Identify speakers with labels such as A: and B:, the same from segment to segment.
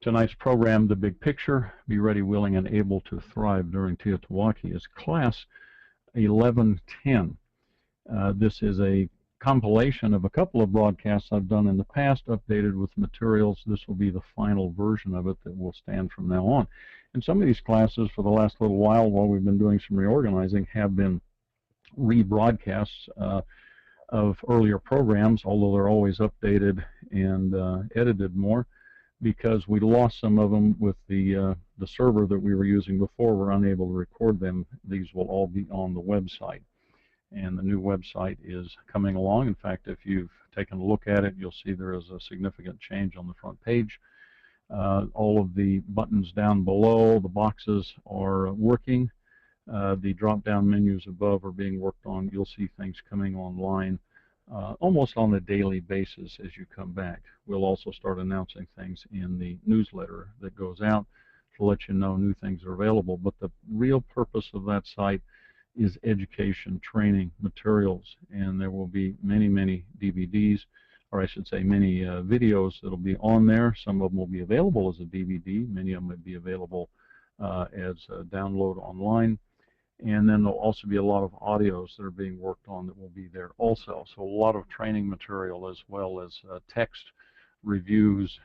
A: Tonight's program, The Big Picture, Be Ready, Willing, and Able to Thrive During TEOTWAWKI, is Class 1110. This is a compilation of a couple of broadcasts I've done in the past, updated with materials. This will be the final version of it that will stand from now on. And some of these classes for the last little while we've been doing some reorganizing, have been rebroadcasts of earlier programs, although they're always updated and edited more, because we lost some of them with the server that we were using before. We're unable to record them. These will all be on the website, and the new website is coming along. In fact, if you've taken a look at it, you'll see there is a significant change on the front page. All of the buttons down below, the boxes are working. The drop-down menus above are being worked on. You'll see things coming online almost on a daily basis as you come back. We'll also start announcing things in the newsletter that goes out to let you know new things are available. But the real purpose of that site is education, training, materials, and there will be many, many DVDs, or I should say many videos that will be on there. Some of them will be available as a DVD. Many of them will be available as a download online. And then there'll also be a lot of audios that are being worked on that will be there also. So a lot of training material, as well as text reviews,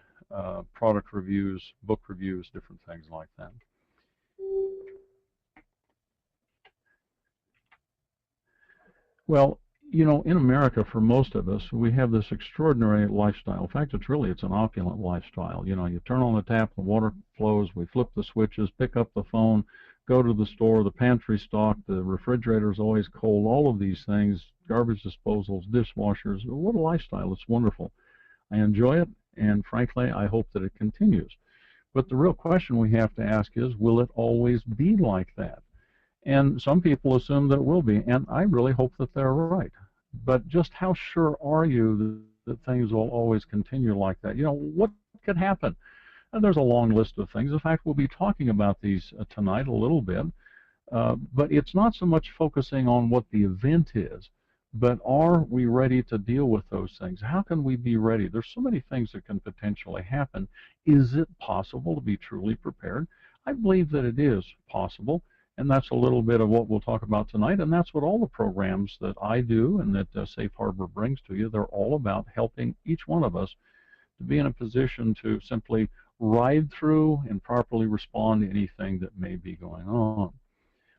A: product reviews, book reviews, different things like that. Well, you know, in America, for most of us, we have this extraordinary lifestyle. In fact, it's an opulent lifestyle. You know, you turn on the tap, the water flows, we flip the switches, pick up the phone, go to the store, the pantry stocked, the refrigerator is always cold, all of these things, garbage disposals, dishwashers. What a lifestyle. It's wonderful. I enjoy it, and frankly, I hope that it continues. But the real question we have to ask is, will it always be like that? And some people assume that it will be, and I really hope that they're right. But just how sure are you that things will always continue like that? You know, what could happen? And there's a long list of things. In fact, we'll be talking about these tonight a little bit. But it's not so much focusing on what the event is, but are we ready to deal with those things? How can we be ready? There's so many things that can potentially happen. Is it possible to be truly prepared? I believe that it is possible. And that's a little bit of what we'll talk about tonight, and that's what all the programs that I do and that Safe Harbor brings to you, they're all about helping each one of us to be in a position to simply ride through and properly respond to anything that may be going on.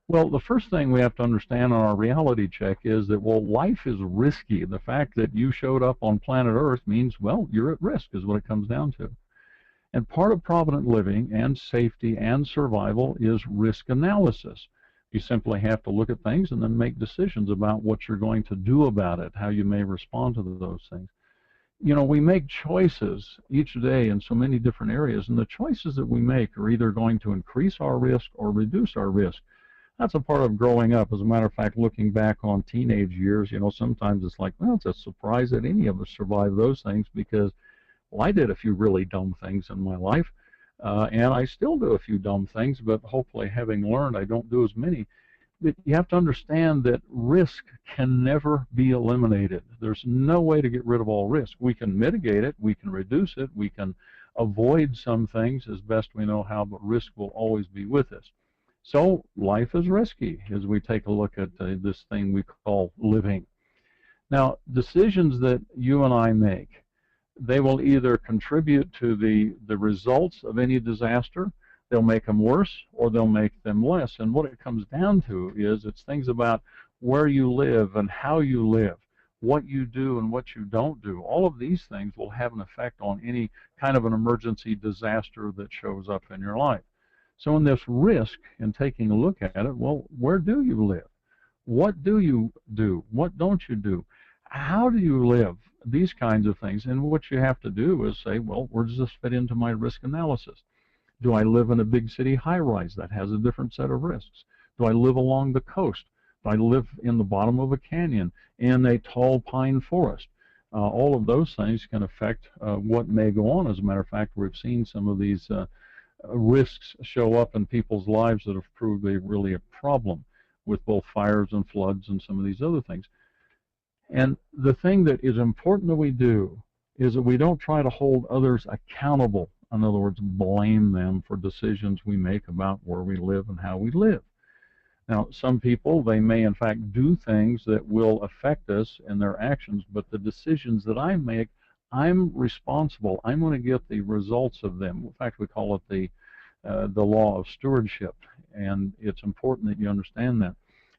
A: Well, the first thing we have to understand on our reality check is that, well, life is risky. The fact that you showed up on planet Earth means, well, you're at risk is what it comes down to. And part of provident living and safety and survival is risk analysis. You simply have to look at things and then make decisions about what you're going to do about it, how you may respond to those things. You know, we make choices each day in so many different areas, and the choices that we make are either going to increase our risk or reduce our risk. That's a part of growing up. As a matter of fact, looking back on teenage years, you know, sometimes it's like, well, it's a surprise that any of us survive those things, because well, I did a few really dumb things in my life, and I still do a few dumb things, but hopefully, having learned, I don't do as many. But you have to understand that risk can never be eliminated. There's no way to get rid of all risk. We can mitigate it, we can reduce it, we can avoid some things as best we know how, but risk will always be with us. So life is risky as we take a look at this thing we call living. Now, decisions that you and I make, they will either contribute to the results of any disaster, they'll make them worse, or they'll make them less. And what it comes down to is it's things about where you live and how you live, what you do and what you don't do. All of these things will have an effect on any kind of an emergency disaster that shows up in your life. So in this risk, in taking a look at it, well, where do you live? What do you do? What don't you do? How do you live? These kinds of things. And what you have to do is say, well, where does this fit into my risk analysis? Do I live in a big city high-rise? That has a different set of risks. Do I live along the coast? Do I live in the bottom of a canyon, in a tall pine forest? All of those things can affect what may go on. As a matter of fact, we've seen some of these risks show up in people's lives that have proved they're really a problem with both fires and floods and some of these other things. And the thing that is important that we do is that we don't try to hold others accountable In other words, blame them for decisions we make about where we live and how we live. Now, some people, they may in fact do things that will affect us in their actions, but the decisions that I make, I'm responsible. I'm going to get the results of them. In fact, we call it the law of stewardship, and it's important that you understand that.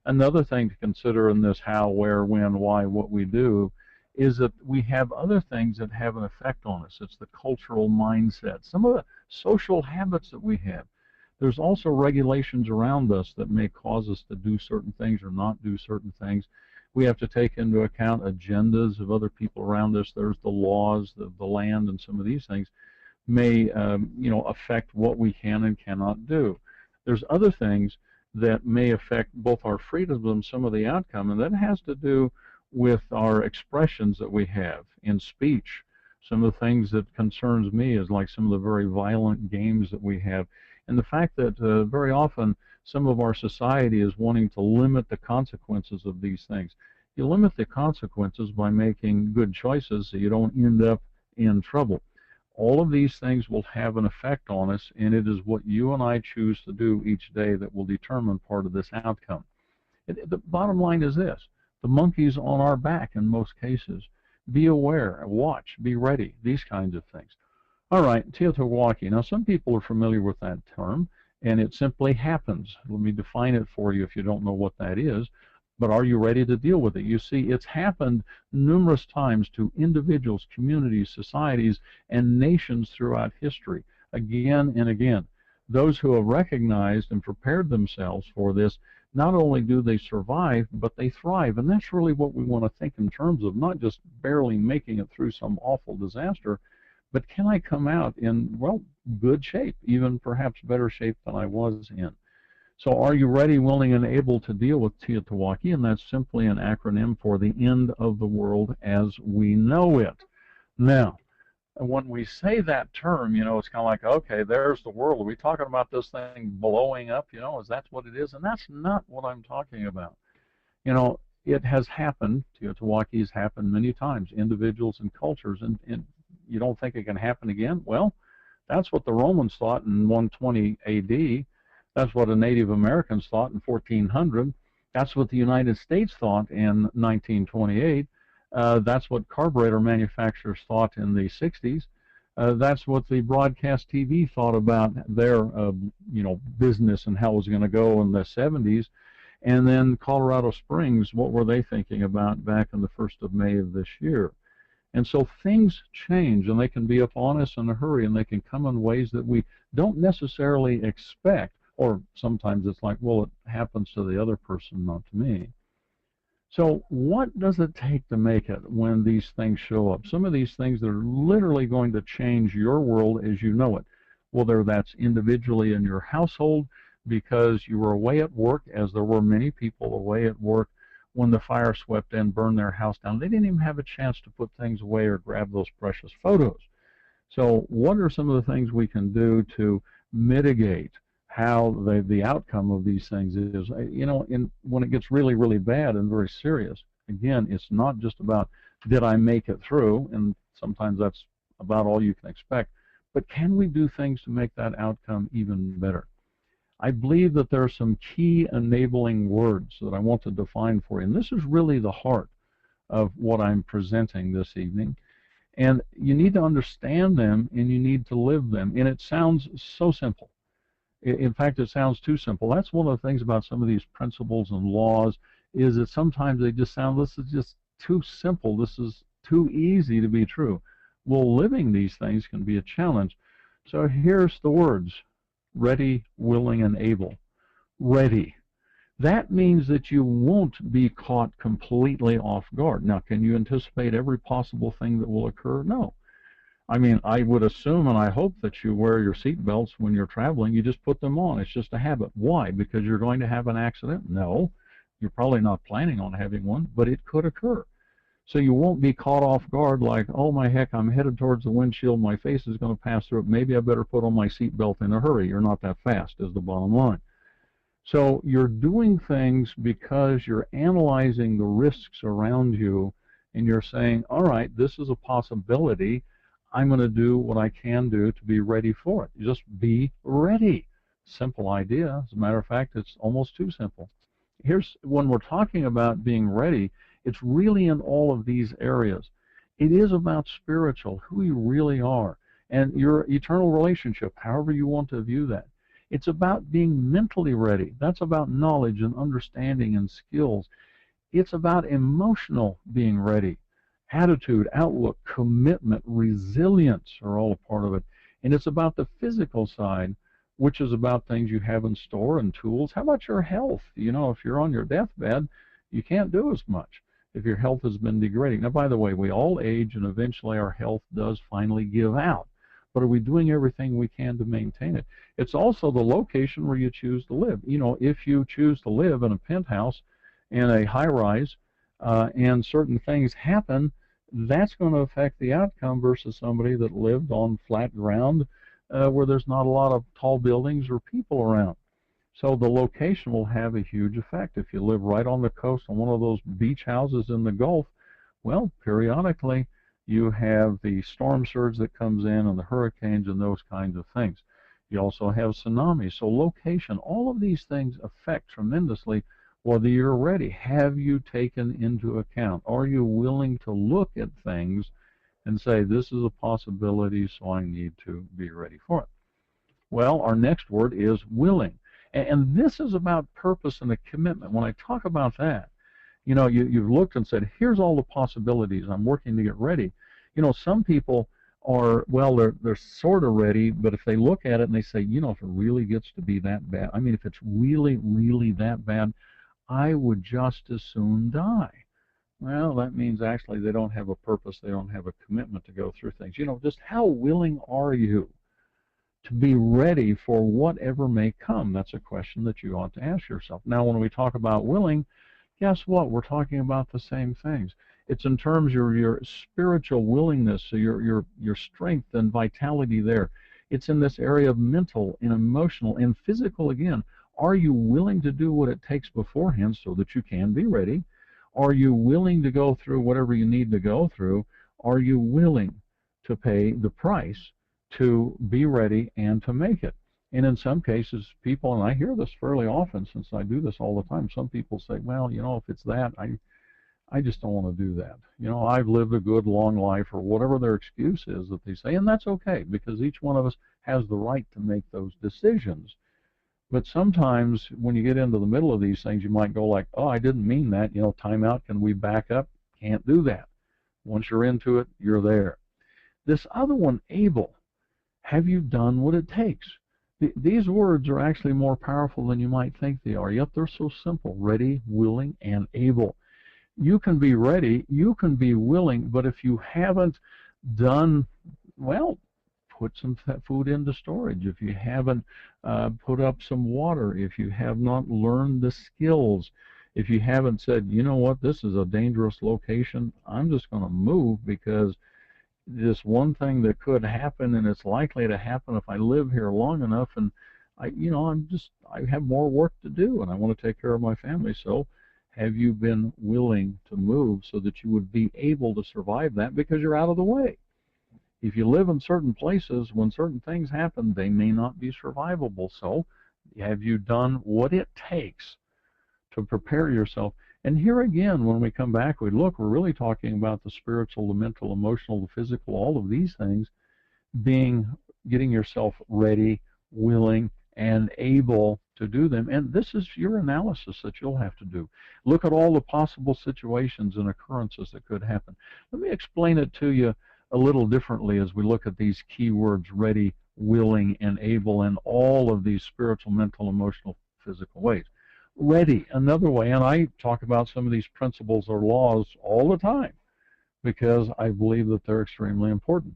A: Another thing to consider in this how, where, when, why, what we do is that we have other things that have an effect on us. It's the cultural mindset, some of the social habits that we have. There's also regulations around us that may cause us to do certain things or not do certain things. We have to take into account agendas of other people around us. There's the laws of the land, and some of these things may affect what we can and cannot do. There's other things that may affect both our freedoms and some of the outcome, and that has to do with our expressions that we have in speech. Some of the things that concerns me is like some of the very violent games that we have, and the fact that very often some of our society is wanting to limit the consequences of these things. You limit the consequences by making good choices so you don't end up in trouble. All of these things will have an effect on us, and it is what you and I choose to do each day that will determine part of this outcome. The bottom line is this: the monkey's on our back in most cases. Be aware, watch, be ready, these kinds of things. All right, TEOTWAWKI. Now, some people are familiar with that term, and it simply happens. Let me define it for you if you don't know what that is. But are you ready to deal with it? You see, it's happened numerous times to individuals, communities, societies, and nations throughout history, again and again. Those who have recognized and prepared themselves for this, not only do they survive, but they thrive. And that's really what we want to think in terms of, not just barely making it through some awful disaster, but can I come out in, well, good shape, even perhaps better shape than I was in? So are you ready, willing, and able to deal with TEOTWAWKI? And that's simply an acronym for the end of the world as we know it. Now, when we say that term, it's kind of like, okay, there's the world. Are we talking about this thing blowing up? Is that what it is? And that's not what I'm talking about. It has happened. TEOTWAWKI has happened many times, individuals and cultures, and you don't think it can happen again? Well, that's what the Romans thought in 120 AD. That's what the Native Americans thought in 1400. That's what the United States thought in 1928. That's what carburetor manufacturers thought in the 60s. That's what the broadcast TV thought about their, business and how it was going to go in the 70s. And then Colorado Springs, what were they thinking about back on the 1st of May of this year? And so things change, and they can be upon us in a hurry, and they can come in ways that we don't necessarily expect. Or sometimes it's like, well, it happens to the other person, not to me. So what does it take to make it when these things show up? Some of these things that are literally going to change your world as you know it. Whether that's individually in your household because you were away at work, as there were many people away at work when the fire swept in, burned their house down. They didn't even have a chance to put things away or grab those precious photos. So what are some of the things we can do to mitigate how the outcome of these things is? When it gets really, really bad and very serious, again, it's not just about did I make it through, and sometimes that's about all you can expect, but can we do things to make that outcome even better? I believe that there are some key enabling words that I want to define for you, and this is really the heart of what I'm presenting this evening. And you need to understand them, and you need to live them, and it sounds so simple. In fact, it sounds too simple. That's one of the things about some of these principles and laws, is that sometimes they just sound, this is just too simple, this is too easy to be true. Well, living these things can be a challenge. So here's the words: ready, willing, and able. Ready. That means that you won't be caught completely off guard. Now, can you anticipate every possible thing that will occur? No. I mean, I would assume and I hope that you wear your seat belts when you're traveling. You just put them on. It's just a habit. Why? Because you're going to have an accident? No. You're probably not planning on having one, but it could occur. So you won't be caught off guard like, oh my heck, I'm headed towards the windshield, my face is going to pass through it, maybe I better put on my seat belt in a hurry. You're not that fast, is the bottom line. So you're doing things because you're analyzing the risks around you, and you're saying, all right, this is a possibility. I'm going to do what I can do to be ready for it. Just be ready. Simple idea. As a matter of fact, it's almost too simple. Here's when we're talking about being ready, it's really in all of these areas. It is about spiritual, who you really are, and your eternal relationship, however you want to view that. It's about being mentally ready. That's about knowledge and understanding and skills. It's about emotional being ready. Attitude, outlook, commitment, resilience are all a part of it. And it's about the physical side, which is about things you have in store and tools. How about your health? You know, if you're on your deathbed, you can't do as much if your health has been degrading. Now, by the way, we all age, and eventually our health does finally give out. But are we doing everything we can to maintain it? It's also the location where you choose to live. You know, if you choose to live in a penthouse in a high-rise and certain things happen, that's going to affect the outcome versus somebody that lived on flat ground where there's not a lot of tall buildings or people around. So the location will have a huge effect. If you live right on the coast on one of those beach houses in the Gulf, well, periodically you have the storm surge that comes in and the hurricanes and those kinds of things. You also have tsunamis. So location, all of these things affect tremendously whether you're ready. Have you taken into account? Are you willing to look at things and say, this is a possibility, so I need to be ready for it? Well, our next word is willing. And this is about purpose and a commitment. When I talk about that, you know, you've looked and said, here's all the possibilities. I'm working to get ready. You know, some people are, well, they're sort of ready, but if they look at it and they say, you know, if it really gets to be that bad, I mean, if it's really, really that bad, I would just as soon die. Well, that means actually they don't have a purpose. They don't have a commitment to go through things. You know, just how willing are you to be ready for whatever may come? That's a question that you ought to ask yourself. Now, when we talk about willing, guess what? We're talking about the same things. It's in terms of your spiritual willingness, so your strength and vitality there. It's in this area of mental and emotional and physical again. Are you willing to do what it takes beforehand so that you can be ready? Are you willing to go through whatever you need to go through? Are you willing to pay the price to be ready and to make it? And in some cases, people, and I hear this fairly often since I do this all the time, some people say, well, you know, if it's that, I just don't want to do that. You know, I've lived a good long life, or whatever their excuse is that they say, and that's okay, because each one of us has the right to make those decisions. But sometimes when you get into the middle of these things, you might go like, oh, I didn't mean that. You know, time out. Can we back up? Can't do that. Once you're into it, you're there. This other one, able. Have you done what it takes? These words are actually more powerful than you might think they are, yet they're so simple. Ready, willing, and able. You can be ready, you can be willing, but if you haven't done, well, put some food into storage. If you haven't put up some water, if you have not learned the skills, if you haven't said, you know what, this is a dangerous location, I'm just going to move because this one thing that could happen, and it's likely to happen if I live here long enough, and I have more work to do, and I want to take care of my family. So have you been willing to move so that you would be able to survive that because you're out of the way? If you live in certain places, when certain things happen, they may not be survivable. So have you done what it takes to prepare yourself? And here again, when we come back, we're really talking about the spiritual, the mental, emotional, the physical, all of these things, getting yourself ready, willing, and able to do them. And this is your analysis that you'll have to do. Look at all the possible situations and occurrences that could happen. Let me explain it to you a little differently as we look at these key words: ready, willing, and able, in all of these spiritual, mental, emotional, physical ways. Ready, another way, and I talk about some of these principles or laws all the time because I believe that they're extremely important.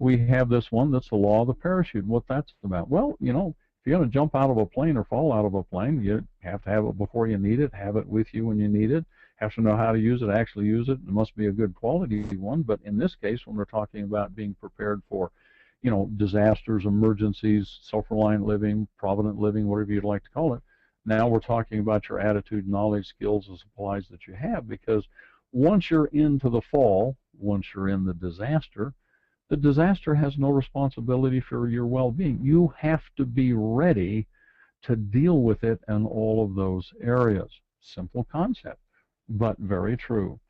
A: We have this one that's the law of the parachute. What that's about? Well, you know, if you're going to jump out of a plane or fall out of a plane, you have to have it before you need it, have it with you when you need it, have to know how to use it, actually use it. It must be a good quality one. But in this case, when we're talking about being prepared for, you know, disasters, emergencies, self-reliant living, provident living, whatever you'd like to call it, now we're talking about your attitude, knowledge, skills, and supplies that you have, because once you're into the fall, once you're in the disaster, The disaster has no responsibility for your well-being. You have to be ready to deal with it in all of those areas. Simple concept, but very true.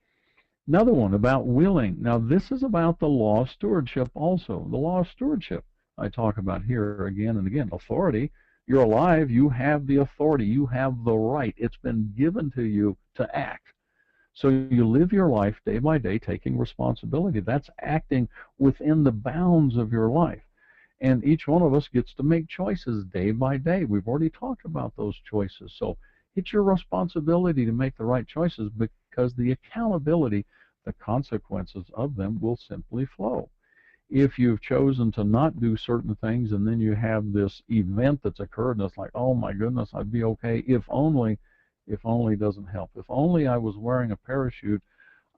A: Another one about willing. Now, this is about the law of stewardship also. The law of stewardship I talk about here again and again. Authority. You're alive. You have the authority. You have the right. It's been given to you to act. So you live your life day by day taking responsibility. That's acting within the bounds of your life. And each one of us gets to make choices day by day. We've already talked about those choices. So it's your responsibility to make the right choices, because the accountability, the consequences of them will simply flow. If you've chosen to not do certain things and then you have this event that's occurred and it's like, oh my goodness, I'd be okay if only doesn't help. If only I was wearing a parachute,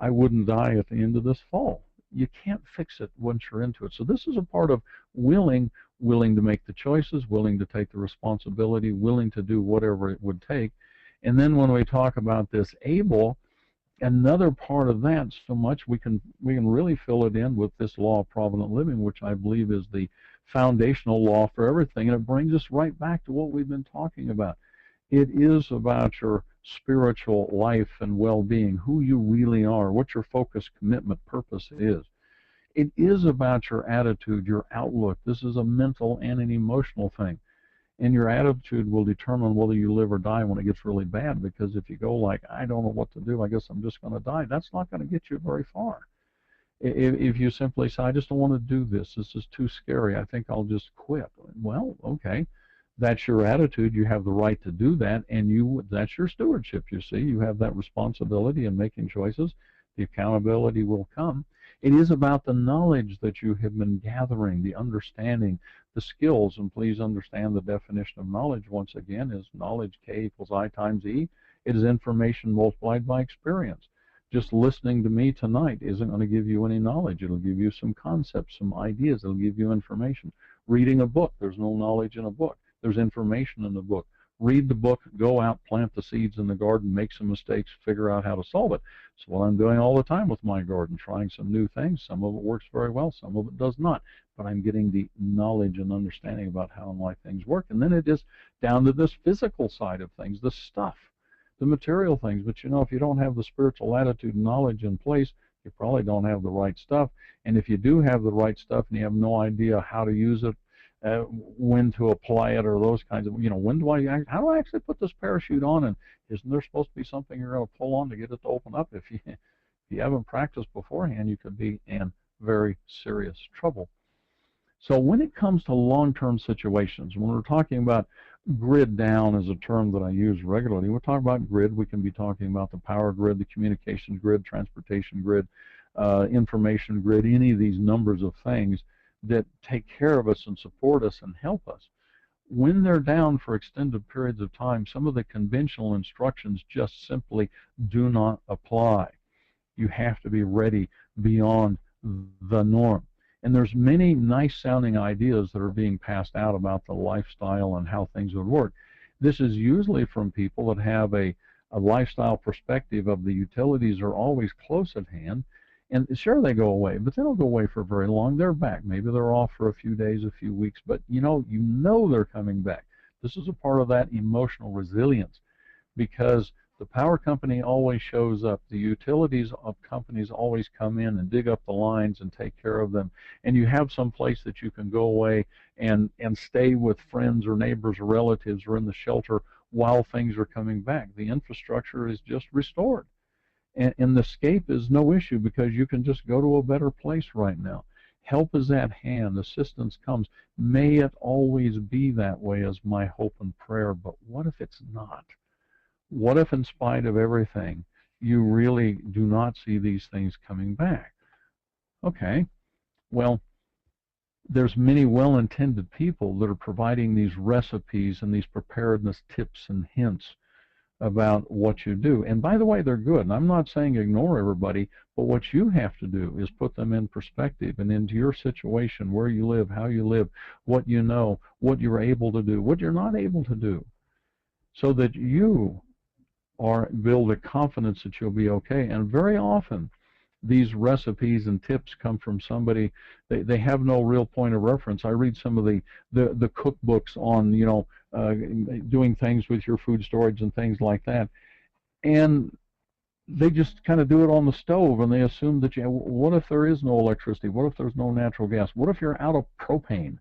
A: I wouldn't die at the end of this fall. You can't fix it once you're into it. So this is a part of willing to make the choices, willing to take the responsibility, willing to do whatever it would take. And then when we talk about this able, another part of that, so much we can really fill it in with this law of provident living, which I believe is the foundational law for everything. And it brings us right back to what we've been talking about. It is about your spiritual life and well-being, who you really are, what your focus, commitment, purpose is. It is about your attitude, your outlook. This is a mental and an emotional thing. And your attitude will determine whether you live or die when it gets really bad, because if you go like, I don't know what to do, I guess I'm just going to die, that's not going to get you very far. If you simply say, I just don't want to do this, this is too scary, I think I'll just quit. Well, okay, that's your attitude. You have the right to do that, and that's your stewardship, you see. You have that responsibility in making choices. The accountability will come. It is about the knowledge that you have been gathering, the understanding, the skills. And please understand the definition of knowledge, once again, is knowledge, K equals I times E. It is information multiplied by experience. Just listening to me tonight isn't going to give you any knowledge. It'll give you some concepts, some ideas. It'll give you information. Reading a book, there's no knowledge in a book. There's information in the book. Read the book, go out, plant the seeds in the garden, make some mistakes, figure out how to solve it. So what I'm doing all the time with my garden, trying some new things. Some of it works very well, some of it does not. But I'm getting the knowledge and understanding about how and why things work. And then it is down to this physical side of things, the stuff, the material things. But you know, if you don't have the spiritual attitude and knowledge in place, you probably don't have the right stuff. And if you do have the right stuff and you have no idea how to use it, when to apply it, or those kinds of, how do I actually put this parachute on, and isn't there supposed to be something you're going to pull on to get it to open up? If you haven't practiced beforehand, you could be in very serious trouble. So when it comes to long-term situations, when we're talking about grid down is a term that I use regularly. We're talking about grid. We can be talking about the power grid, the communications grid, transportation grid, information grid, any of these numbers of things that take care of us and support us and help us. When they're down for extended periods of time, some of the conventional instructions just simply do not apply. You have to be ready beyond the norm. And there's many nice sounding ideas that are being passed out about the lifestyle and how things would work. This is usually from people that have a lifestyle perspective of the utilities are always close at hand. And sure, they go away, but they don't go away for very long. They're back. Maybe they're off for a few days, a few weeks, but you know they're coming back. This is a part of that emotional resilience, because the power company always shows up. The utilities of companies always come in and dig up the lines and take care of them. And you have some place that you can go away and stay with friends or neighbors or relatives or in the shelter while things are coming back. The infrastructure is just restored. And the escape is no issue, because you can just go to a better place right now. Help is at hand. Assistance comes. May it always be that way, is my hope and prayer. But what if it's not? What if, in spite of everything, you really do not see these things coming back? Okay, well, there's many well-intended people that are providing these recipes and these preparedness tips and hints about what you do. And by the way, they're good. And I'm not saying ignore everybody, but what you have to do is put them in perspective and into your situation, where you live, how you live, what you know, what you're able to do, what you're not able to do, so that you build a confidence that you'll be okay. And very often, these recipes and tips come from somebody. They have no real point of reference. I read some of the cookbooks on, you know, doing things with your food storage and things like that, and they just kind of do it on the stove, and they assume that what if there is no electricity? What if there's no natural gas? What if you're out of propane?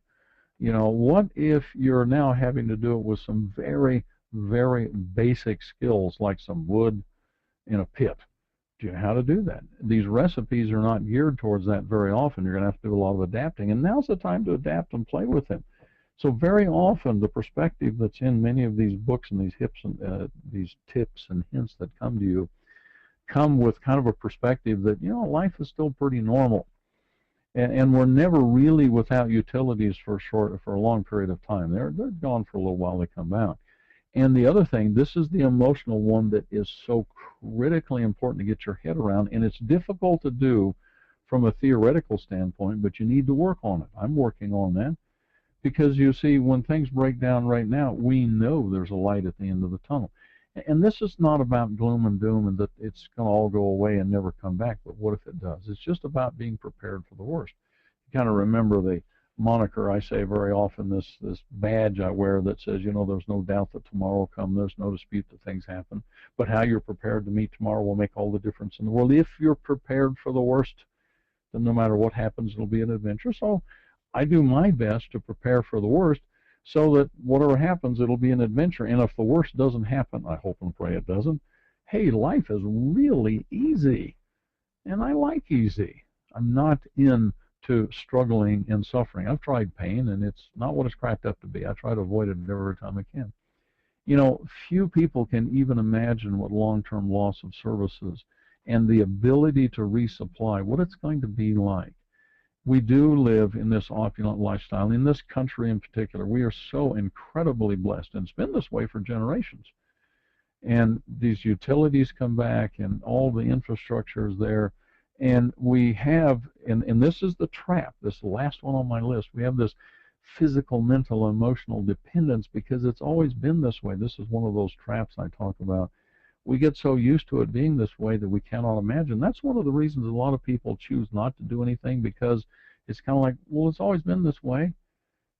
A: You know, what if you're now having to do it with some very, very basic skills like some wood in a pit? Do you know how to do that? These recipes are not geared towards that very often. You're going to have to do a lot of adapting, and now's the time to adapt and play with them. So very often the perspective that's in many of these books and these tips and hints that come to you come with kind of a perspective that, you know, life is still pretty normal, and we're never really without utilities for a long period of time. They're gone for a little while, they come out. And the other thing, this is the emotional one that is so critically important to get your head around, and it's difficult to do from a theoretical standpoint, but you need to work on it. I'm working on that, because you see, when things break down right now, we know there's a light at the end of the tunnel. And this is not about gloom and doom and that it's going to all go away and never come back, but what if it does? It's just about being prepared for the worst. You kind of remember the moniker I say very often, this badge I wear that says, you know, there's no doubt that tomorrow will come, there's no dispute that things happen, but how you're prepared to meet tomorrow will make all the difference in the world. If you're prepared for the worst, then no matter what happens, it'll be an adventure. So I do my best to prepare for the worst, so that whatever happens, it'll be an adventure. And if the worst doesn't happen, I hope and pray it doesn't, hey, life is really easy. And I like easy. I'm not into struggling and suffering. I've tried pain, and it's not what it's cracked up to be. I try to avoid it every time I can. You know, few people can even imagine what long-term loss of service is, and the ability to resupply, what it's going to be like. We do live in this opulent lifestyle. In this country in particular, we are so incredibly blessed, and it's been this way for generations. And these utilities come back, and all the infrastructure is there. And we have, and this is the trap, this last one on my list, we have this physical, mental, emotional dependence, because it's always been this way. This is one of those traps I talk about. We get so used to it being this way that we cannot imagine. That's one of the reasons a lot of people choose not to do anything, because it's kind of like, well, it's always been this way.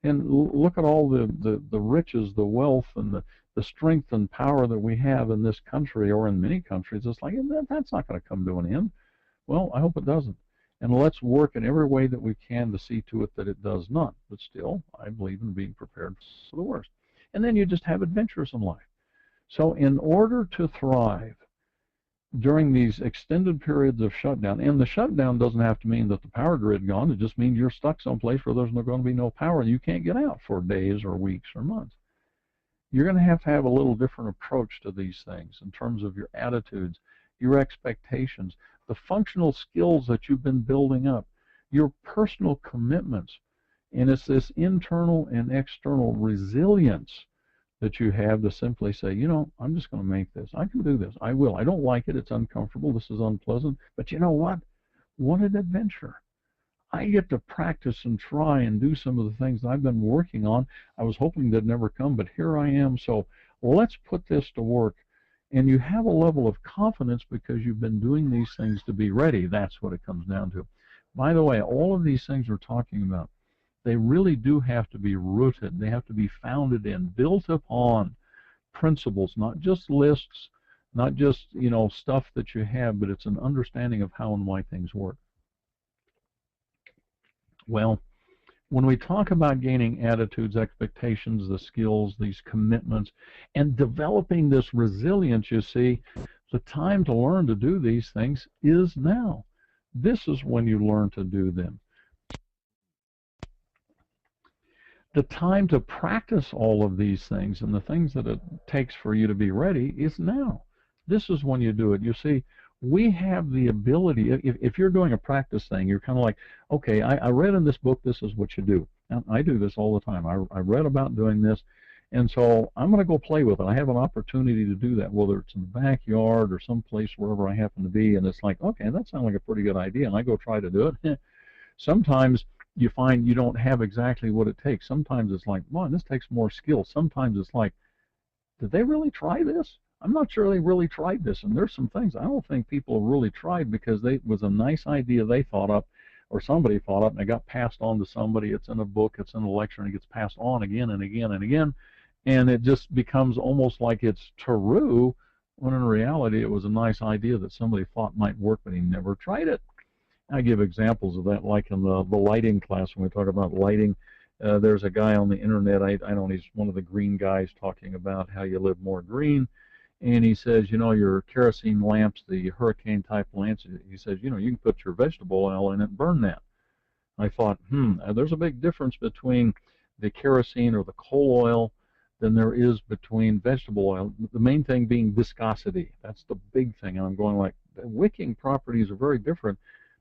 A: And look at all the riches, the wealth, and the strength and power that we have in this country, or in many countries. It's like, that's not going to come to an end. Well, I hope it doesn't. And let's work in every way that we can to see to it that it does not. But still, I believe in being prepared for the worst. And then you just have adventures in life. So in order to thrive during these extended periods of shutdown, and the shutdown doesn't have to mean that the power grid gone, it just means you're stuck someplace where there's going to be no power and you can't get out for days or weeks or months. You're going to have a little different approach to these things in terms of your attitudes, your expectations, the functional skills that you've been building up, your personal commitments, and it's this internal and external resilience that you have to simply say, you know, I'm just going to make this. I can do this. I will. I don't like it. It's uncomfortable. This is unpleasant. But you know what? What an adventure. I get to practice and try and do some of the things I've been working on. I was hoping they'd never come, but here I am. So let's put this to work. And you have a level of confidence because you've been doing these things to be ready. That's what it comes down to. By the way, all of these things we're talking about, they really do have to be rooted. They have to be founded in, built upon principles, not just lists, not just, you know, stuff that you have, but it's an understanding of how and why things work. Well, when we talk about gaining attitudes, expectations, the skills, these commitments, and developing this resilience, you see, the time to learn to do these things is now. This is when you learn to do them. The time to practice all of these things and the things that it takes for you to be ready is now. This is when you do it. You see, we have the ability, if you're doing a practice thing, you're kind of like, okay, I read in this book, this is what you do. And I do this all the time. I read about doing this, and so I'm going to go play with it. I have an opportunity to do that, whether it's in the backyard or someplace wherever I happen to be, and it's like, okay, that sounds like a pretty good idea, and I go try to do it. Sometimes you find you don't have exactly what it takes. Sometimes it's like, man, this takes more skill. Sometimes it's like, did they really try this? I'm not sure they really tried this, and there's some things I don't think people have really tried because it was a nice idea they thought up, or somebody thought up, and it got passed on to somebody. It's in a book, it's in a lecture, and it gets passed on again and again and again, and it just becomes almost like it's true, when in reality it was a nice idea that somebody thought might work, but he never tried it. I give examples of that, like in the lighting class when we talk about lighting. There's a guy on the internet, I don't, he's one of the green guys, talking about how you live more green. And he says, you know, your kerosene lamps, the hurricane type lamps, he says, you know, you can put your vegetable oil in it and burn that. I thought, there's a big difference between the kerosene or the coal oil than there is between vegetable oil. The main thing being viscosity. That's the big thing. And I'm going like, the wicking properties are very different.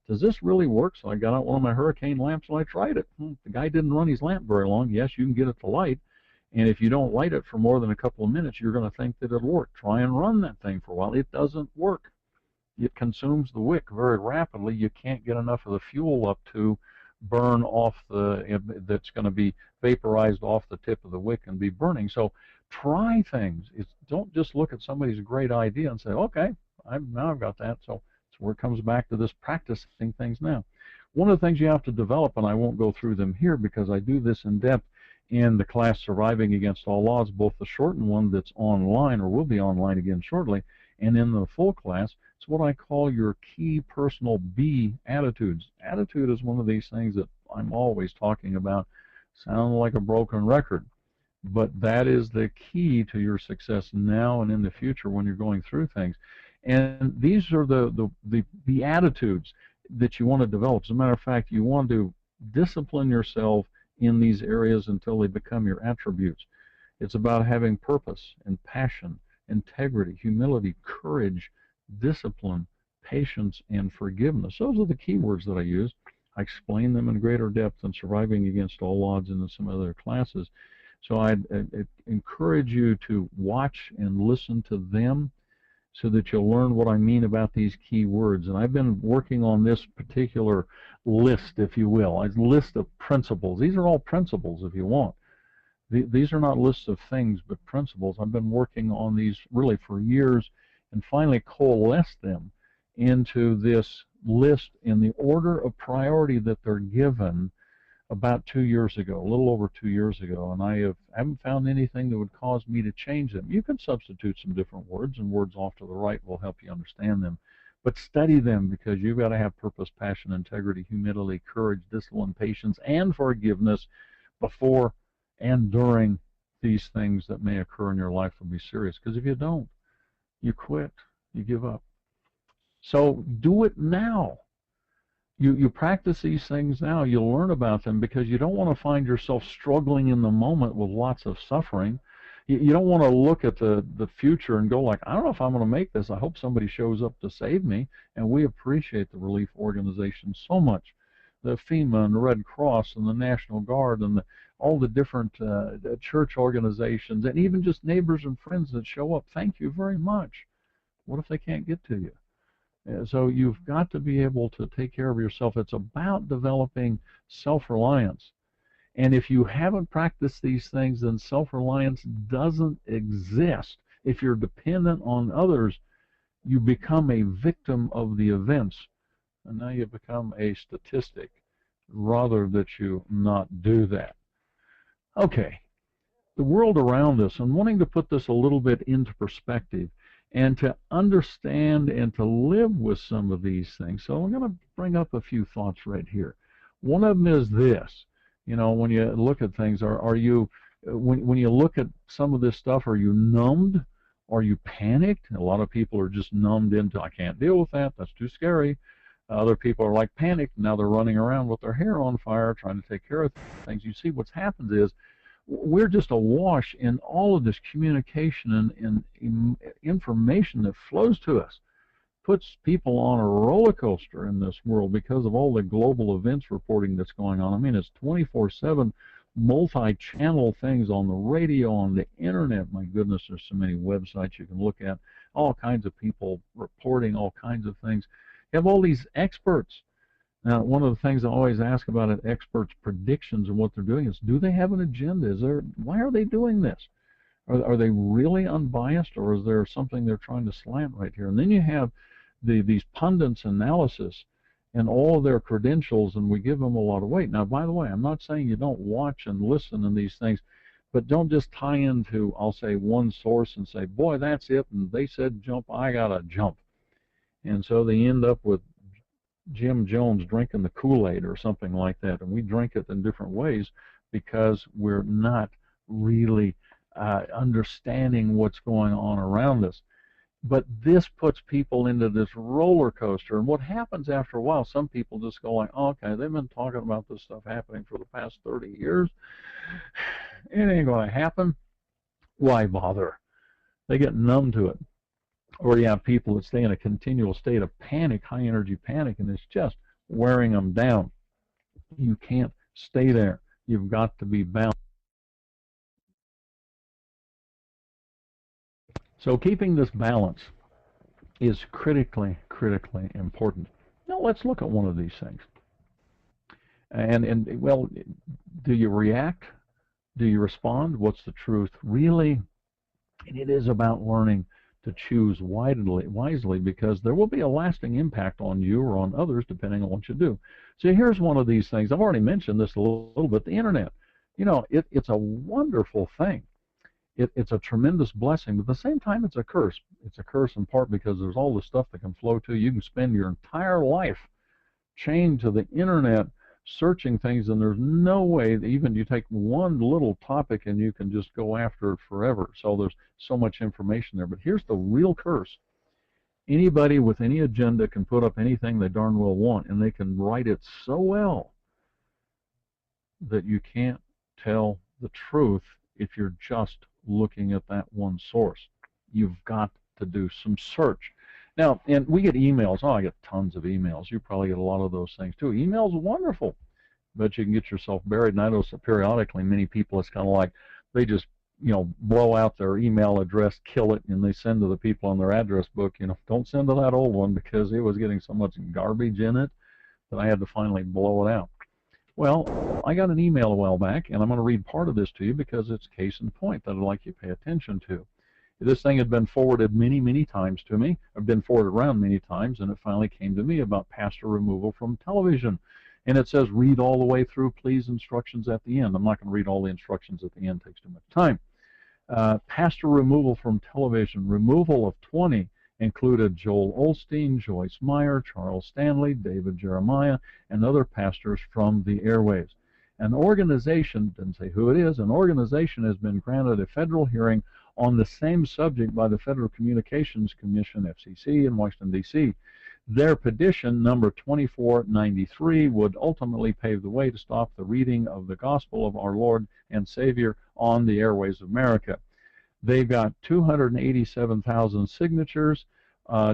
A: Does this really work? So I got out one of my hurricane lamps and I tried it. The guy didn't run his lamp very long. Yes, you can get it to light. And if you don't light it for more than a couple of minutes, you're going to think that it'll work. Try and run that thing for a while. It doesn't work. It consumes the wick very rapidly. You can't get enough of the fuel up to burn off that's going to be vaporized off the tip of the wick and be burning. So try things. Don't just look at somebody's great idea and say, okay, now I've got that. So it's where it comes back to this practicing things now. One of the things you have to develop, and I won't go through them here because I do this in depth in the class Surviving Against All Odds, both the shortened one that's online or will be online again shortly, and in the full class. It's what I call your key personal B attitudes. Attitude is one of these things that I'm always talking about. Sound like a broken record, but that is the key to your success now and in the future when you're going through things. And these are the attitudes that you want to develop. As a matter of fact, you want to discipline yourself in these areas until they become your attributes. It's about having purpose and passion, integrity, humility, courage, discipline, patience, and forgiveness. Those are the key words that I use. I explain them in greater depth in Surviving Against All Odds and in some other classes. So I'd encourage you to watch and listen to them so that you'll learn what I mean about these key words. And I've been working on this particular list, if you will, a list of principles. These are all principles, if you want. These are not lists of things, but principles. I've been working on these really for years and finally coalesced them into this list in the order of priority that they're given about 2 years ago, a little over 2 years ago, and I haven't found anything that would cause me to change them. You can substitute some different words, and words off to the right will help you understand them. But study them, because you've got to have purpose, passion, integrity, humility, courage, discipline, patience, and forgiveness before and during these things that may occur in your life will be serious. Because if you don't, you quit, you give up. So do it now. You practice these things now, you'll learn about them, because you don't want to find yourself struggling in the moment with lots of suffering. You don't want to look at the future and go like, I don't know if I'm going to make this. I hope somebody shows up to save me. And we appreciate the relief organizations so much. The FEMA and the Red Cross and the National Guard and all the different church organizations, and even just neighbors and friends that show up. Thank you very much. What if they can't get to you? So you've got to be able to take care of yourself. It's about developing self-reliance. And if you haven't practiced these things, then self-reliance doesn't exist. If you're dependent on others, you become a victim of the events. And now you become a statistic, rather that you not do that. Okay, the world around us, and wanting to put this a little bit into perspective, and to understand and to live with some of these things. So I'm going to bring up a few thoughts right here. One of them is this. You know, when you look at things, are you, when you look at some of this stuff, are you numbed? Are you panicked? A lot of people are just numbed into, I can't deal with that, that's too scary. Other people are like panicked, now they're running around with their hair on fire trying to take care of things. You see what's happened is, we're just awash in all of this communication and information that flows to us. Puts people on a roller coaster in this world because of all the global events reporting that's going on. I mean, it's 24/7 multi-channel things on the radio, on the internet. My goodness, there's so many websites you can look at. All kinds of people reporting all kinds of things. You have all these experts. Now, one of the things I always ask about an expert's predictions and what they're doing is, do they have an agenda? Why are they doing this? Are they really unbiased, or is there something they're trying to slant right here? And then you have these pundits' analysis and all their credentials, and we give them a lot of weight. Now, by the way, I'm not saying you don't watch and listen in these things, but don't just tie into, I'll say, one source and say, boy, that's it, and they said jump, I gotta jump. And so they end up with Jim Jones drinking the Kool-Aid or something like that, and we drink it in different ways because we're not really understanding what's going on around us. But this puts people into this roller coaster, and what happens after a while, some people just go like, oh, okay, they've been talking about this stuff happening for the past 30 years. It ain't going to happen. Why bother? They get numb to it. Or you have people that stay in a continual state of panic, high energy panic, and it's just wearing them down. You can't stay there. You've got to be balanced. So keeping this balance is critically, critically important. Now let's look at one of these things. And well, do you react? Do you respond? What's the truth? Really, and it is about learning to choose wisely, because there will be a lasting impact on you or on others depending on what you do. So here's one of these things. I've already mentioned this a little bit, the internet. You know, it's a wonderful thing. It's a tremendous blessing, but at the same time it's a curse. It's a curse in part because there's all this stuff that can flow to you. You can spend your entire life chained to the internet searching things, and there's no way that even you take one little topic and you can just go after it forever. So there's so much information there. But here's the real curse. Anybody with any agenda can put up anything they darn well want, and they can write it so well that you can't tell the truth if you're just looking at that one source. You've got to do some search. Now, and we get emails. Oh, I get tons of emails. You probably get a lot of those things too. Emails are wonderful, but you can get yourself buried. And I know periodically many people, it's kind of like they just, blow out their email address, kill it, and they send to the people on their address book, don't send to that old one because it was getting so much garbage in it that I had to finally blow it out. Well, I got an email a while back, and I'm going to read part of this to you because it's case in point that I'd like you to pay attention to. This thing had been forwarded many, many times to me. I've been forwarded around many times, and it finally came to me about pastor removal from television. And it says, read all the way through, please, instructions at the end. I'm not going to read all the instructions at the end. It takes too much time. Pastor removal from television. Removal of 20 included Joel Osteen, Joyce Meyer, Charles Stanley, David Jeremiah, and other pastors from the airwaves. An organization, didn't say who it is, an organization has been granted a federal hearing on the same subject by the Federal Communications Commission, FCC, in Washington, D.C. Their petition, number 2493, would ultimately pave the way to stop the reading of the gospel of our Lord and Savior on the airways of America. They've got 287,000 signatures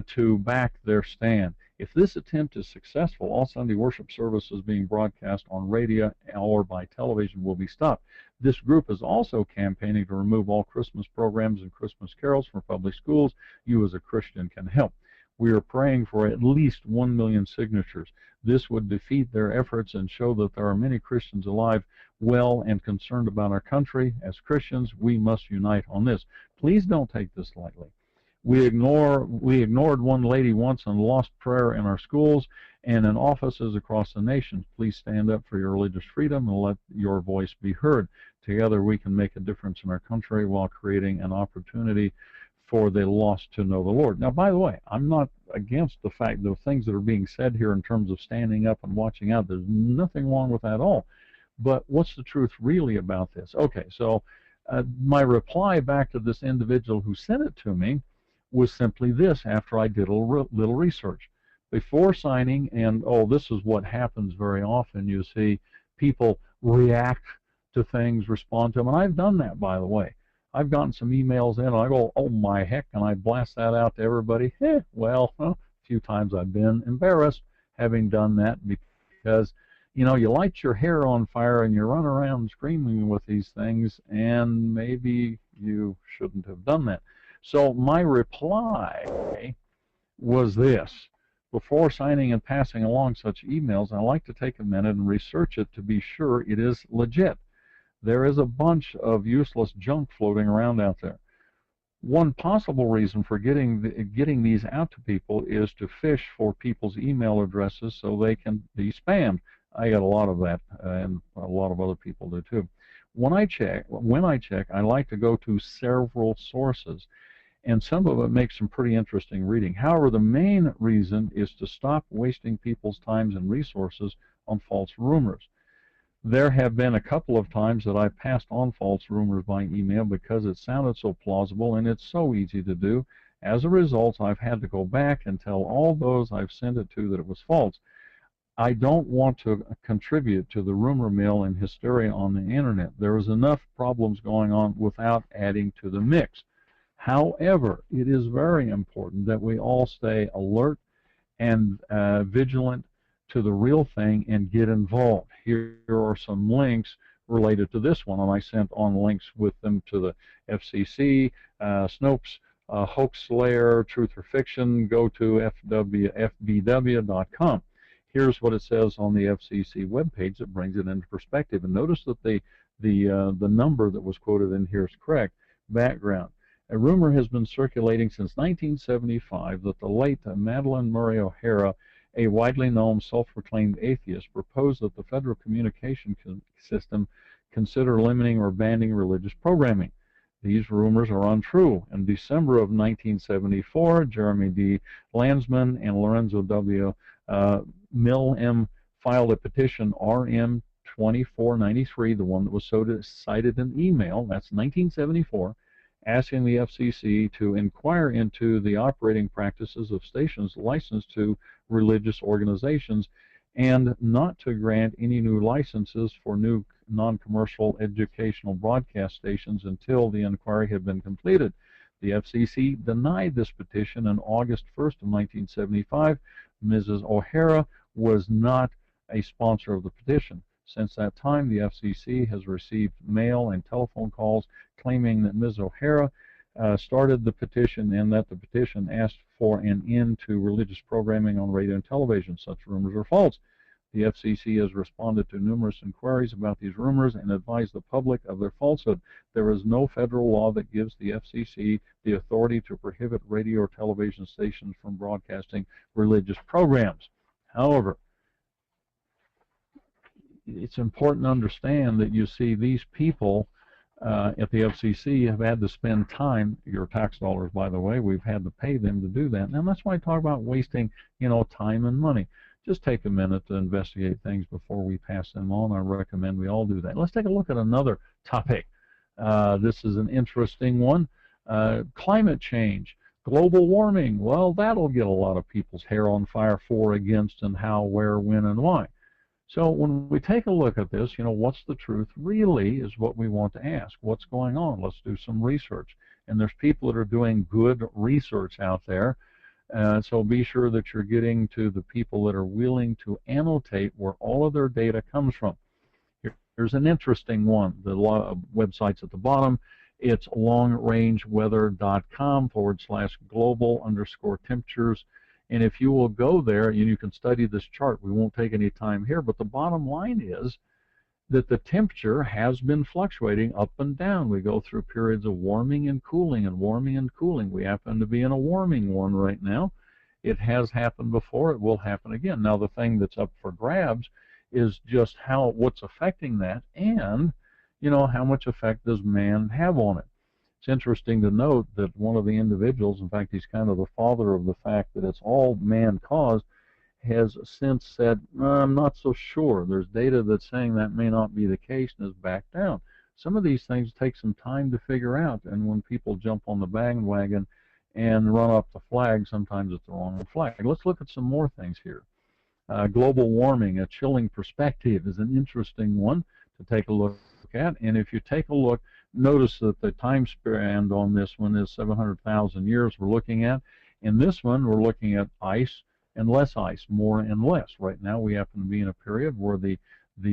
A: to back their stand. If this attempt is successful, all Sunday worship services being broadcast on radio or by television will be stopped. This group is also campaigning to remove all Christmas programs and Christmas carols from public schools. You as a Christian can help. We are praying for at least 1 million signatures. This would defeat their efforts and show that there are many Christians alive, well, and concerned about our country. As Christians, we must unite on this. Please don't take this lightly. We ignored one lady once and lost prayer in our schools and in offices across the nation. Please stand up for your religious freedom and let your voice be heard. Together we can make a difference in our country while creating an opportunity for the lost to know the Lord. Now, by the way, I'm not against the fact the things that are being said here in terms of standing up and watching out. There's nothing wrong with that at all. But what's the truth really about this? Okay, so my reply back to this individual who sent it to me was simply this after I did a little research. Before signing, and this is what happens very often, you see people react to things, respond to them, and I've done that, by the way. I've gotten some emails in, and I go, oh my heck, and I blast that out to everybody. Well, a few times I've been embarrassed having done that because, you light your hair on fire and you run around screaming with these things, and maybe you shouldn't have done that. So my reply was this. Before signing and passing along such emails, I like to take a minute and research it to be sure it is legit. There is a bunch of useless junk floating around out there. One possible reason for getting these out to people is to fish for people's email addresses so they can be spammed. I get a lot of that, and a lot of other people do too. When I check, I like to go to several sources, and some of it makes some pretty interesting reading. However, the main reason is to stop wasting people's times and resources on false rumors. There have been a couple of times that I passed on false rumors by email because it sounded so plausible and it's so easy to do. As a result, I've had to go back and tell all those I've sent it to that it was false. I don't want to contribute to the rumor mill and hysteria on the internet. There is enough problems going on without adding to the mix. However, it is very important that we all stay alert and vigilant to the real thing and get involved. Here are some links related to this one, and I sent on links with them to the FCC, Snopes, Hoax Slayer, Truth or Fiction. Go to fbw.com. Here's what it says on the FCC webpage that brings it into perspective. And notice that the number that was quoted in here is correct. Background. A rumor has been circulating since 1975 that the late Madeleine Murray O'Hara, a widely known self-proclaimed atheist, proposed that the federal communication system consider limiting or banning religious programming. These rumors are untrue. In December of 1974, Jeremy D. Landsman and Lorenzo W. Mill filed a petition, RM 2493, the one that was cited in email, that's 1974, asking the FCC to inquire into the operating practices of stations licensed to religious organizations and not to grant any new licenses for new non-commercial educational broadcast stations until the inquiry had been completed. The FCC denied this petition on August 1st of 1975. Mrs. O'Hara was not a sponsor of the petition. Since that time, the FCC has received mail and telephone calls claiming that Ms. O'Hara started the petition and that the petition asked for an end to religious programming on radio and television. Such rumors are false. The FCC has responded to numerous inquiries about these rumors and advised the public of their falsehood. There is no federal law that gives the FCC the authority to prohibit radio or television stations from broadcasting religious programs. However, it's important to understand that you see these people at the FCC have had to spend time, your tax dollars, by the way, we've had to pay them to do that. And that's why I talk about wasting, time and money. Just take a minute to investigate things before we pass them on. I recommend we all do that. Let's take a look at another topic. This is an interesting one. Climate change, global warming. Well, that'll get a lot of people's hair on fire for, against, and how, where, when, and why. So when we take a look at this, what's the truth really is what we want to ask. What's going on? Let's do some research. And there's people that are doing good research out there. So be sure that you're getting to the people that are willing to annotate where all of their data comes from. Here's an interesting one. The website's at the bottom. It's longrangeweather.com/global_temperatures. And if you will go there, you can study this chart. We won't take any time here, but the bottom line is that the temperature has been fluctuating up and down. We go through periods of warming and cooling and warming and cooling. We happen to be in a warming one right now. It has happened before. It will happen again. Now, the thing that's up for grabs is just what's affecting that, and how much effect does man have on it. It's interesting to note that one of the individuals, in fact, he's kind of the father of the fact that it's all man-caused, has since said, I'm not so sure. There's data that's saying that may not be the case, and has backed down. Some of these things take some time to figure out, and when people jump on the bandwagon and run up the flag, sometimes it's the wrong flag. Let's look at some more things here. Global warming, a chilling perspective, is an interesting one to take a look at. And if you take a look, notice that the time span on this one is 700,000 years we're looking at. In this one, we're looking at ice and less ice, more and less. Right now, we happen to be in a period where the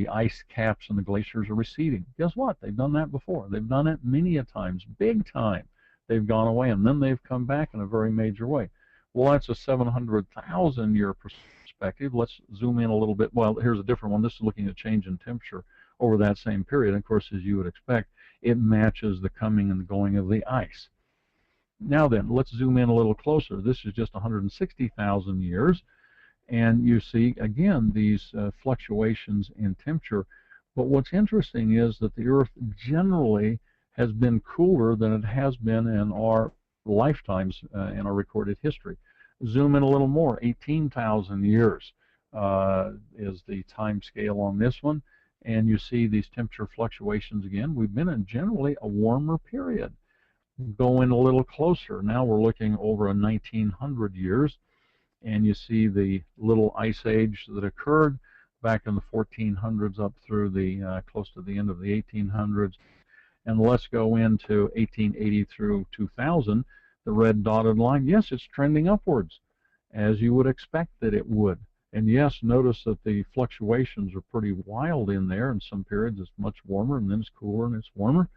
A: ice caps and the glaciers are receding. Guess what? They've done that before. They've done it many a times, big time. They've gone away, and then they've come back in a very major way. Well, that's a 700,000 year perspective. Let's zoom in a little bit. Well, here's a different one. This is looking at change in temperature. over that same period. And of course, as you would expect, it matches the coming and going of the ice. Now then, let's zoom in a little closer. This is just 160,000 years, and you see, again, these fluctuations in temperature. But what's interesting is that the Earth generally has been cooler than it has been in our lifetimes in our recorded history. Zoom in a little more, 18,000 years is the time scale on this one, and you see these temperature fluctuations again. We've been in generally a warmer period. Go in a little closer. Now we're looking over a 1900 years, and you see the little ice age that occurred back in the 1400s up through the close to the end of the 1800s. And let's go into 1880 through 2000, the red dotted line. Yes, it's trending upwards, as you would expect that it would. And yes, notice that the fluctuations are pretty wild in there. In some periods it's much warmer, and then it's cooler and it's warmer,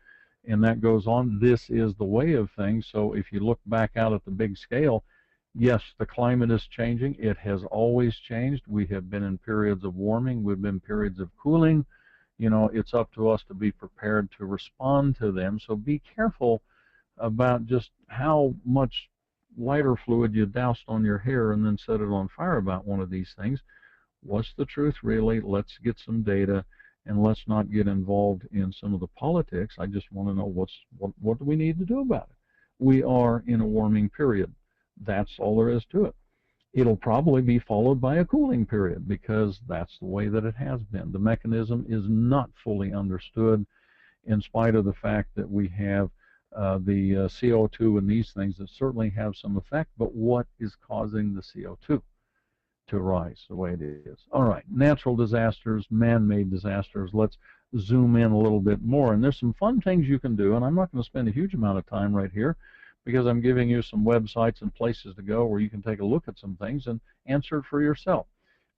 A: and that goes on. This is the way of things. So if you look back out at the big scale, yes, the climate is changing. It has always changed. We have been in periods of warming. We've been in periods of cooling. You know, it's up to us to be prepared to respond to them. So be careful about just how much lighter fluid you doused on your hair and then set it on fire about one of these things. What's the truth really? Let's get some data, and let's not get involved in some of the politics. I just want to know what do we need to do about it. We are in a warming period. That's all there is to it. It'll probably be followed by a cooling period, because that's the way that it has been. The mechanism is not fully understood, in spite of the fact that we have the CO2 and these things that certainly have some effect. But what is causing the CO2 to rise the way it is? All right, natural disasters, man-made disasters. Let's zoom in a little bit more. And there's some fun things you can do, and I'm not going to spend a huge amount of time right here, because I'm giving you some websites and places to go where you can take a look at some things and answer it for yourself.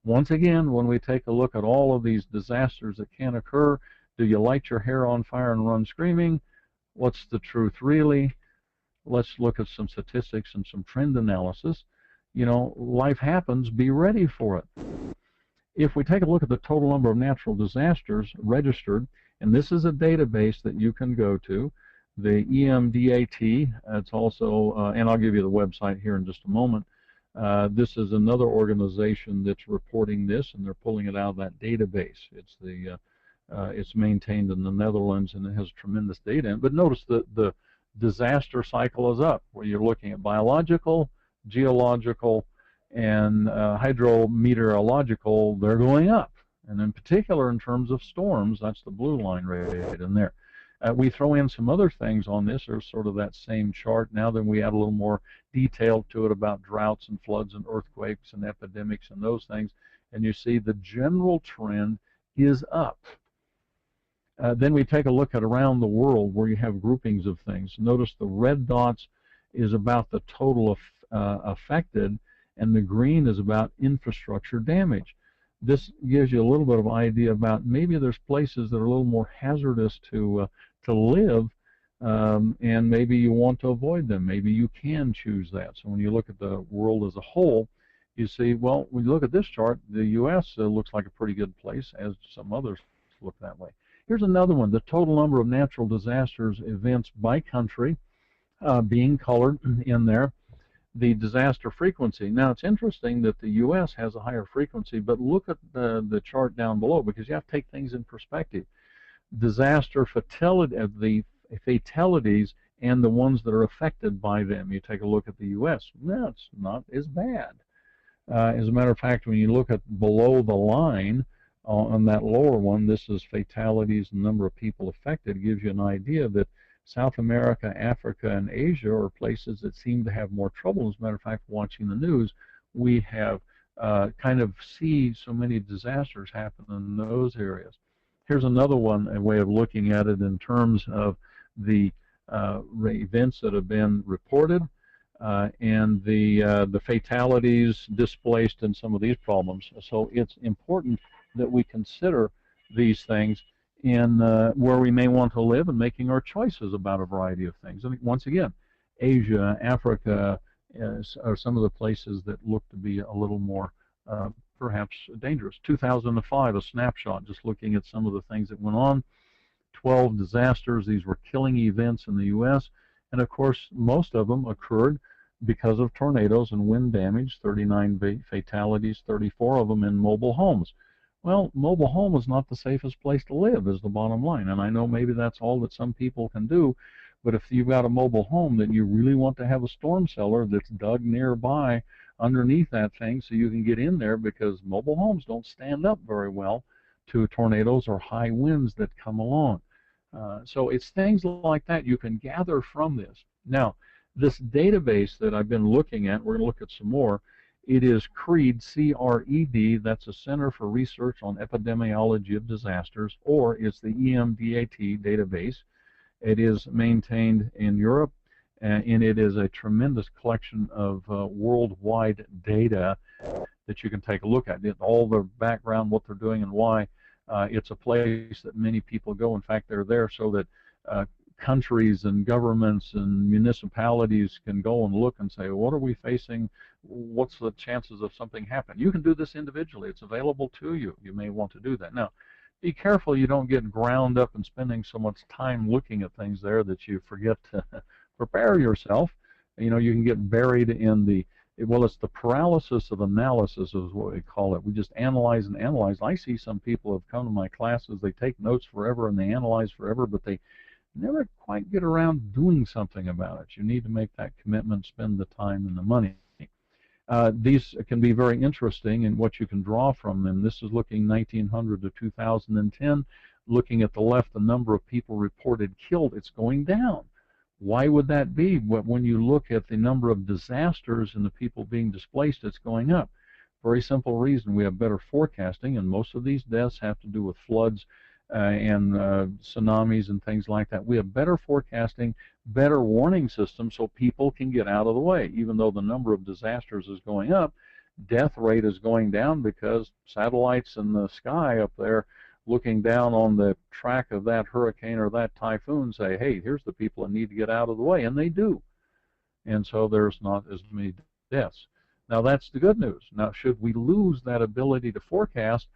A: Once again, when we take a look at all of these disasters that can occur, do you light your hair on fire and run screaming? What's the truth really? Let's look at some statistics and some trend analysis. You know, life happens, be ready for it. If we take a look at the total number of natural disasters registered, and this is a database that you can go to, the EMDAT, it's also, and I'll give you the website here in just a moment. This is another organization that's reporting this, and they're pulling it out of that database. It's maintained in the Netherlands, and it has tremendous data in it. But notice that the disaster cycle is up, where you're looking at biological, geological, and hydrometeorological. They're going up, and in particular in terms of storms, that's the blue line right in there. We throw in some other things on this, or sort of that same chart. Now then we add a little more detail to it about droughts and floods and earthquakes and epidemics and those things, and you see the general trend is up. Then we take a look at around the world, where you have groupings of things. Notice the red dots is about the total affected, and the green is about infrastructure damage. This gives you a little bit of idea about maybe there's places that are a little more hazardous to live, and maybe you want to avoid them. Maybe you can choose that. So when you look at the world as a whole, you see, well, when you look at this chart, the U.S. Looks like a pretty good place, as some others look that way. Here's another one, the total number of natural disasters events by country, being colored in there. The disaster frequency. Now, it's interesting that the U.S. has a higher frequency, but look at the chart down below, because you have to take things in perspective. Disaster fatality, the fatalities and the ones that are affected by them. You take a look at the U.S. That's not as bad. As a matter of fact, when you look at below the line on that lower one, this is fatalities and number of people affected. It gives you an idea that South America, Africa, and Asia are places that seem to have more trouble. As a matter of fact, watching the news, we have kind of see so many disasters happen in those areas. Here's another one, a way of looking at it in terms of the events that have been reported and the fatalities, displaced, and some of these problems. So it's important that we consider these things in where we may want to live, and making our choices about a variety of things. And once again, Asia, Africa are some of the places that look to be a little more perhaps dangerous. 2005, a snapshot, just looking at some of the things that went on. 12 disasters. These were killing events in the U.S. And of course, most of them occurred because of tornadoes and wind damage. 39 fatalities, 34 of them in mobile homes. Well, mobile home is not the safest place to live, is the bottom line. And I know maybe that's all that some people can do, but if you've got a mobile home, then you really want to have a storm cellar that's dug nearby underneath that thing so you can get in there, because mobile homes don't stand up very well to tornadoes or high winds that come along. So it's things like that you can gather from this. Now, this database that I've been looking at, we're going to look at some more. It is CRED, C-R-E-D, that's a Center for Research on Epidemiology of Disasters, or it's the EMDAT database. It is maintained in Europe, and it is a tremendous collection of worldwide data that you can take a look at. All the background, what they're doing and why. It's a place that many people go. In fact, they're there so that countries and governments and municipalities can go and look and say, what are we facing? What's the chances of something happening? You can do this individually. It's available to you. You may want to do that. Now, be careful you don't get ground up in spending so much time looking at things there that you forget to prepare yourself. You know, you can get buried in the, well, it's the paralysis of analysis is what we call it. We just analyze and analyze. I see some people have come to my classes, they take notes forever and they analyze forever, but they never quite get around doing something about it. You need to make that commitment, spend the time and the money. These can be very interesting in what you can draw from them. This is looking 1900 to 2010. Looking at the left, the number of people reported killed, it's going down. Why would that be? When you look at the number of disasters and the people being displaced, it's going up. Very simple reason. We have better forecasting, and most of these deaths have to do with floods and tsunamis and things like that. We have better forecasting, better warning systems so people can get out of the way. Even though the number of disasters is going up, death rate is going down because satellites in the sky up there looking down on the track of that hurricane or that typhoon say, hey, here's the people that need to get out of the way, and they do. And so there's not as many deaths. Now that's the good news. Now should we lose that ability to forecast,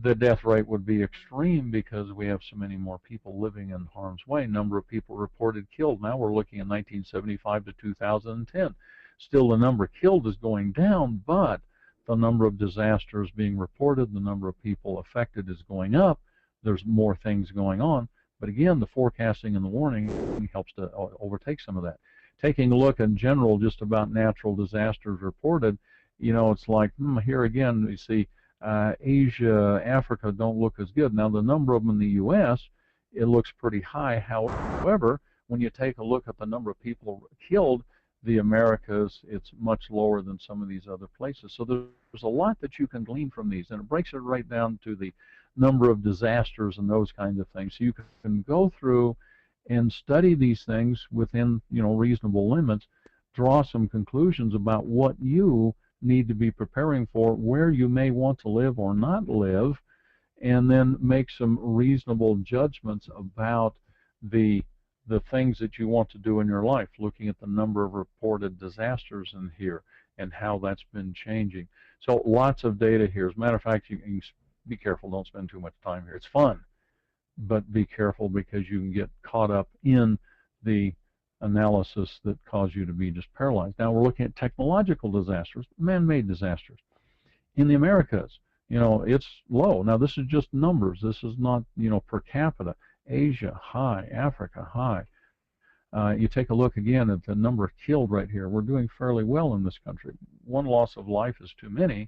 A: the death rate would be extreme because we have so many more people living in harm's way. Number of people reported killed. Now we're looking at 1975 to 2010. Still the number killed is going down, but the number of disasters being reported, the number of people affected is going up. There's more things going on. But again, the forecasting and the warning helps to overtake some of that. Taking a look in general just about natural disasters reported, you know, it's like, here again, we see Asia, Africa don't look as good. Now, the number of them in the U.S., it looks pretty high. However, when you take a look at the number of people killed, the Americas, it's much lower than some of these other places. So there's a lot that you can glean from these, and it breaks it right down to the number of disasters and those kinds of things. So you can go through and study these things within, you know, reasonable limits, draw some conclusions about what you need to be preparing for, where you may want to live or not live, and then make some reasonable judgments about the things that you want to do in your life, looking at the number of reported disasters in here and how that's been changing. So lots of data here. As a matter of fact, you can be careful, don't spend too much time here. It's fun, but be careful because you can get caught up in the analysis that cause you to be just paralyzed. Now we're looking at technological disasters, man-made disasters. In the Americas, you know, it's low. Now this is just numbers. This is not, you know, per capita. Asia, high. Africa, high. You take a look again at the number of killed right here. We're doing fairly well in this country. One loss of life is too many,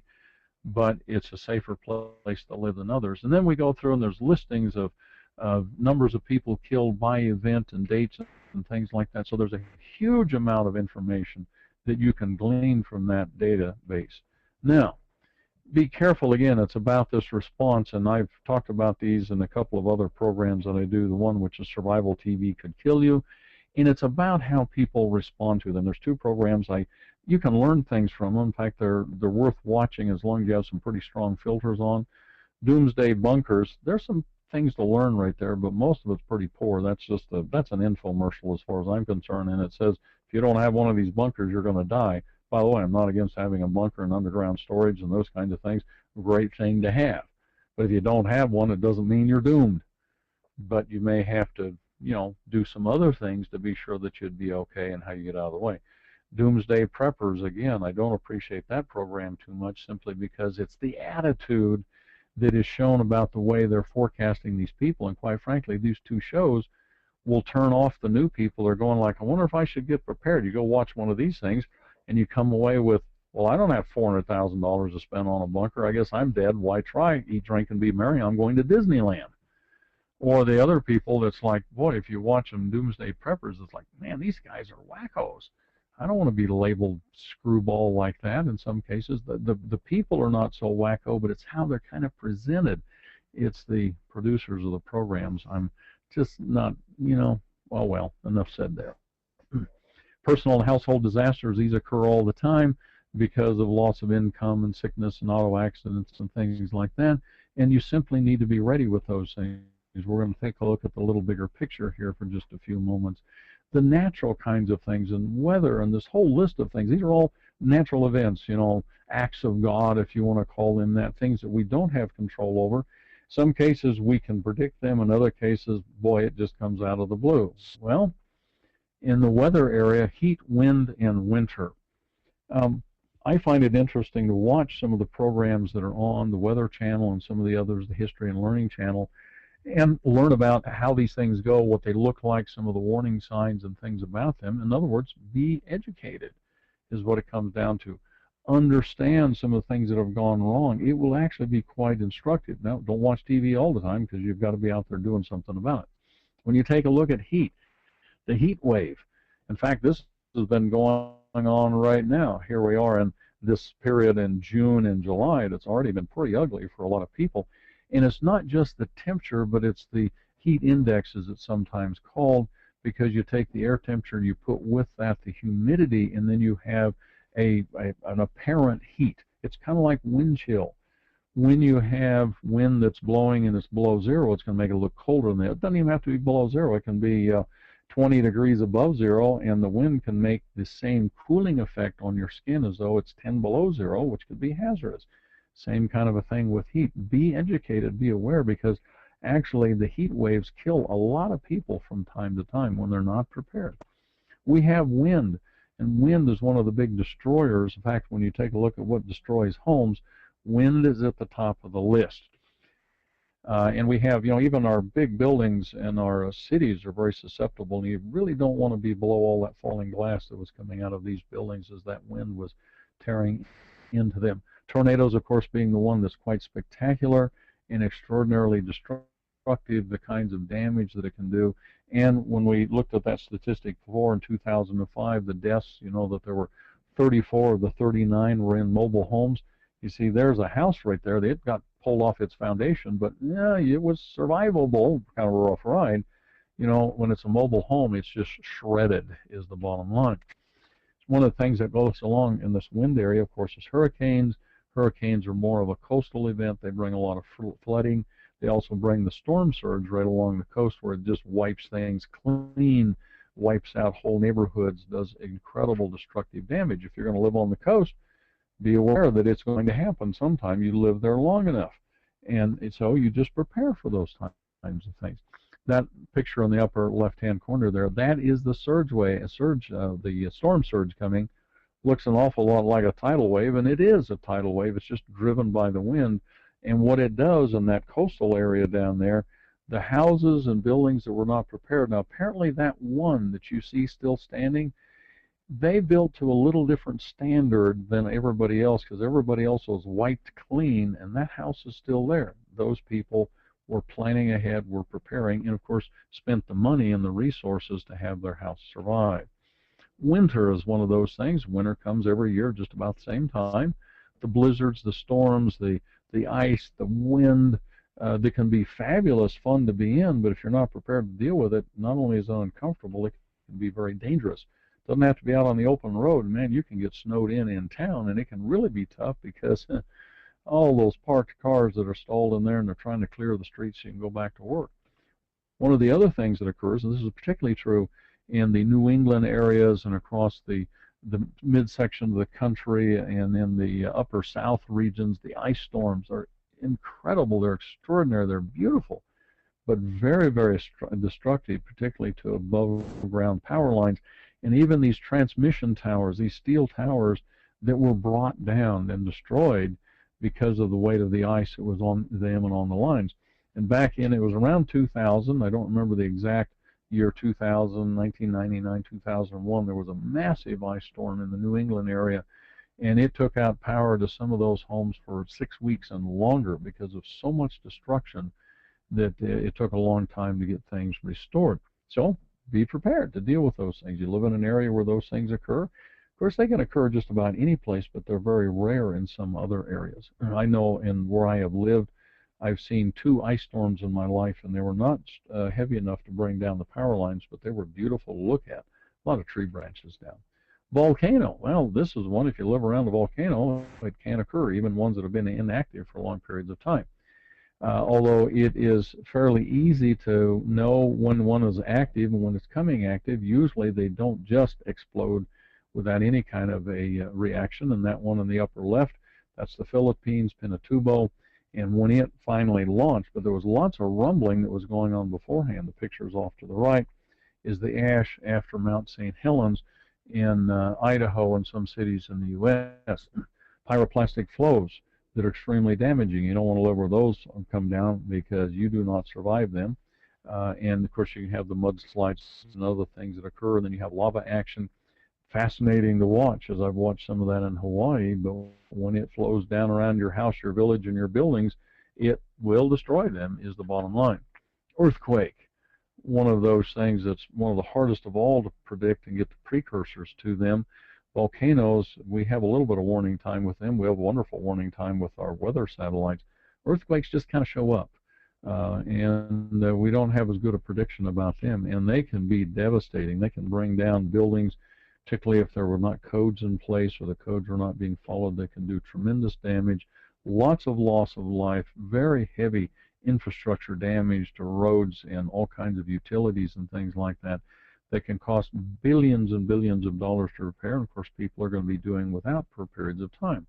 A: but it's a safer place to live than others. And then we go through and there's listings of numbers of people killed by event and dates and things like that. So there's a huge amount of information that you can glean from that database. Now, be careful, again, it's about this response, and I've talked about these in a couple of other programs that I do, the one which is Survival TV Could Kill You, and it's about how people respond to them. There's two programs you can learn things from them. In fact, they're worth watching as long as you have some pretty strong filters on. Doomsday Bunkers, there's some things to learn right there, but most of it's pretty poor. That's an infomercial as far as I'm concerned, and it says if you don't have one of these bunkers, you're going to die. By the way, I'm not against having a bunker and underground storage and those kinds of things. Great thing to have. But if you don't have one, it doesn't mean you're doomed. But you may have to, do some other things to be sure that you'd be okay and how you get out of the way. Doomsday preppers, again, I don't appreciate that program too much simply because it's the attitude that is shown about the way they're forecasting these people. And quite frankly, these two shows will turn off the new people. They're going like, I wonder if I should get prepared. You go watch one of these things and you come away with, well, I don't have $400,000 to spend on a bunker. I guess I'm dead. Why try? Eat, drink, and be merry. I'm going to Disneyland. Or the other people that's like, boy, if you watch them doomsday preppers, it's like, man, these guys are wackos. I don't want to be labeled screwball like that. In some cases, the people are not so wacko, but it's how they're kind of presented. It's the producers of the programs. I'm just not, well, enough said there. Personal and household disasters, these occur all the time because of loss of income and sickness and auto accidents and things like that. And you simply need to be ready with those things. We're going to take a look at the little bigger picture here for just a few moments. The natural kinds of things and weather and this whole list of things, these are all natural events, acts of God, if you want to call them that, things that we don't have control over. Some cases we can predict them. In other cases, boy, it just comes out of the blue. Well, in the weather area, heat, wind, and winter. I find it interesting to watch some of the programs that are on the Weather Channel and some of the others, the History and Learning Channel, and learn about how these things go, what they look like, some of the warning signs and things about them. In other words, be educated is what it comes down to. Understand some of the things that have gone wrong. It will actually be quite instructive. Now, don't watch TV all the time because you've got to be out there doing something about it. When you take a look at heat, the heat wave, in fact, this has been going on right now. Here we are in this period in June and July. It's already been pretty ugly for a lot of people. And it's not just the temperature, but it's the heat index, as it's sometimes called, because you take the air temperature, you put with that the humidity, and then you have an apparent heat. It's kind of like wind chill. When you have wind that's blowing and it's below zero, it's going to make it look colder than that. It doesn't even have to be below zero. It can be 20 degrees above zero, and the wind can make the same cooling effect on your skin as though it's 10 below zero, which could be hazardous. Same kind of a thing with heat. Be educated, be aware, because actually the heat waves kill a lot of people from time to time when they're not prepared. We have wind, and wind is one of the big destroyers. In fact, when you take a look at what destroys homes, wind is at the top of the list. And we have, even our big buildings and our cities are very susceptible, and you really don't want to be below all that falling glass that was coming out of these buildings as that wind was tearing into them. Tornadoes, of course, being the one that's quite spectacular and extraordinarily destructive, the kinds of damage that it can do. And when we looked at that statistic before in 2005, the deaths, that there were 34 of the 39 were in mobile homes. You see, there's a house right there. It got pulled off its foundation, but yeah, it was survivable, kind of a rough ride. When it's a mobile home, it's just shredded is the bottom line. One of the things that goes along in this wind area, of course, is hurricanes. Hurricanes are more of a coastal event. They bring a lot of flooding. They also bring the storm surge right along the coast where it just wipes things clean, wipes out whole neighborhoods, does incredible destructive damage. If you're going to live on the coast, be aware that it's going to happen sometime. You live there long enough. And so you just prepare for those kinds of things. That picture on the upper left-hand corner there, that is the surge wave, the storm surge coming. Looks an awful lot like a tidal wave, and it is a tidal wave. It's just driven by the wind. And what it does in that coastal area down there, the houses and buildings that were not prepared. Now, apparently that one that you see still standing, they built to a little different standard than everybody else, because everybody else was wiped clean, and that house is still there. Those people were planning ahead, were preparing, and of course spent the money and the resources to have their house survive. Winter is one of those things. Winter comes every year just about the same time. The blizzards, the storms, the ice, the wind, they can be fabulous fun to be in, but if you're not prepared to deal with it, not only is it uncomfortable, it can be very dangerous. It doesn't have to be out on the open road. Man, you can get snowed in town, and it can really be tough because all those parked cars that are stalled in there, and they're trying to clear the streets so you can go back to work. One of the other things that occurs, and this is particularly true in the New England areas and across the the midsection of the country, and in the upper south regions, the ice storms are incredible. They're extraordinary. They're beautiful, but very, very destructive, particularly to above-ground power lines. And even these transmission towers, these steel towers that were brought down and destroyed because of the weight of the ice that was on them and on the lines. And back in, it was around 2000, I don't remember the exact year, 2000, 1999, 2001, there was a massive ice storm in the New England area, and it took out power to some of those homes for 6 weeks and longer because of so much destruction that it took a long time to get things restored. So be prepared to deal with those things. You live in an area where those things occur. Of course, they can occur just about any place, but they're very rare in some other areas. I know in where I have lived, I've seen 2 ice storms in my life, and they were not heavy enough to bring down the power lines, but they were beautiful to look at. A lot of tree branches down. Volcano. Well, this is one, if you live around a volcano, it can occur, even ones that have been inactive for long periods of time. Although it is fairly easy to know when one is active and when it's coming active, usually they don't just explode without any kind of a reaction. And that one in the upper left, that's the Philippines, Pinatubo. And when it finally launched, but there was lots of rumbling that was going on beforehand. The picture's off to the right, is the ash after Mount St. Helens in Idaho and some cities in the U.S. Pyroclastic flows that are extremely damaging. You don't want to live where those come down because you do not survive them. And of course you have the mudslides and other things that occur, and then you have lava action. Fascinating to watch, as I've watched some of that in Hawaii, but when it flows down around your house, your village, and your buildings, it will destroy them, is the bottom line. Earthquake, one of those things that's one of the hardest of all to predict and get the precursors to them. Volcanoes, we have a little bit of warning time with them. We have wonderful warning time with our weather satellites. Earthquakes just kind of show up, and we don't have as good a prediction about them, and they can be devastating. They can bring down buildings, particularly if there were not codes in place or the codes were not being followed. They can do tremendous damage, lots of loss of life, very heavy infrastructure damage to roads and all kinds of utilities and things like that that can cost billions and billions of dollars to repair, and of course people are going to be doing without for periods of time.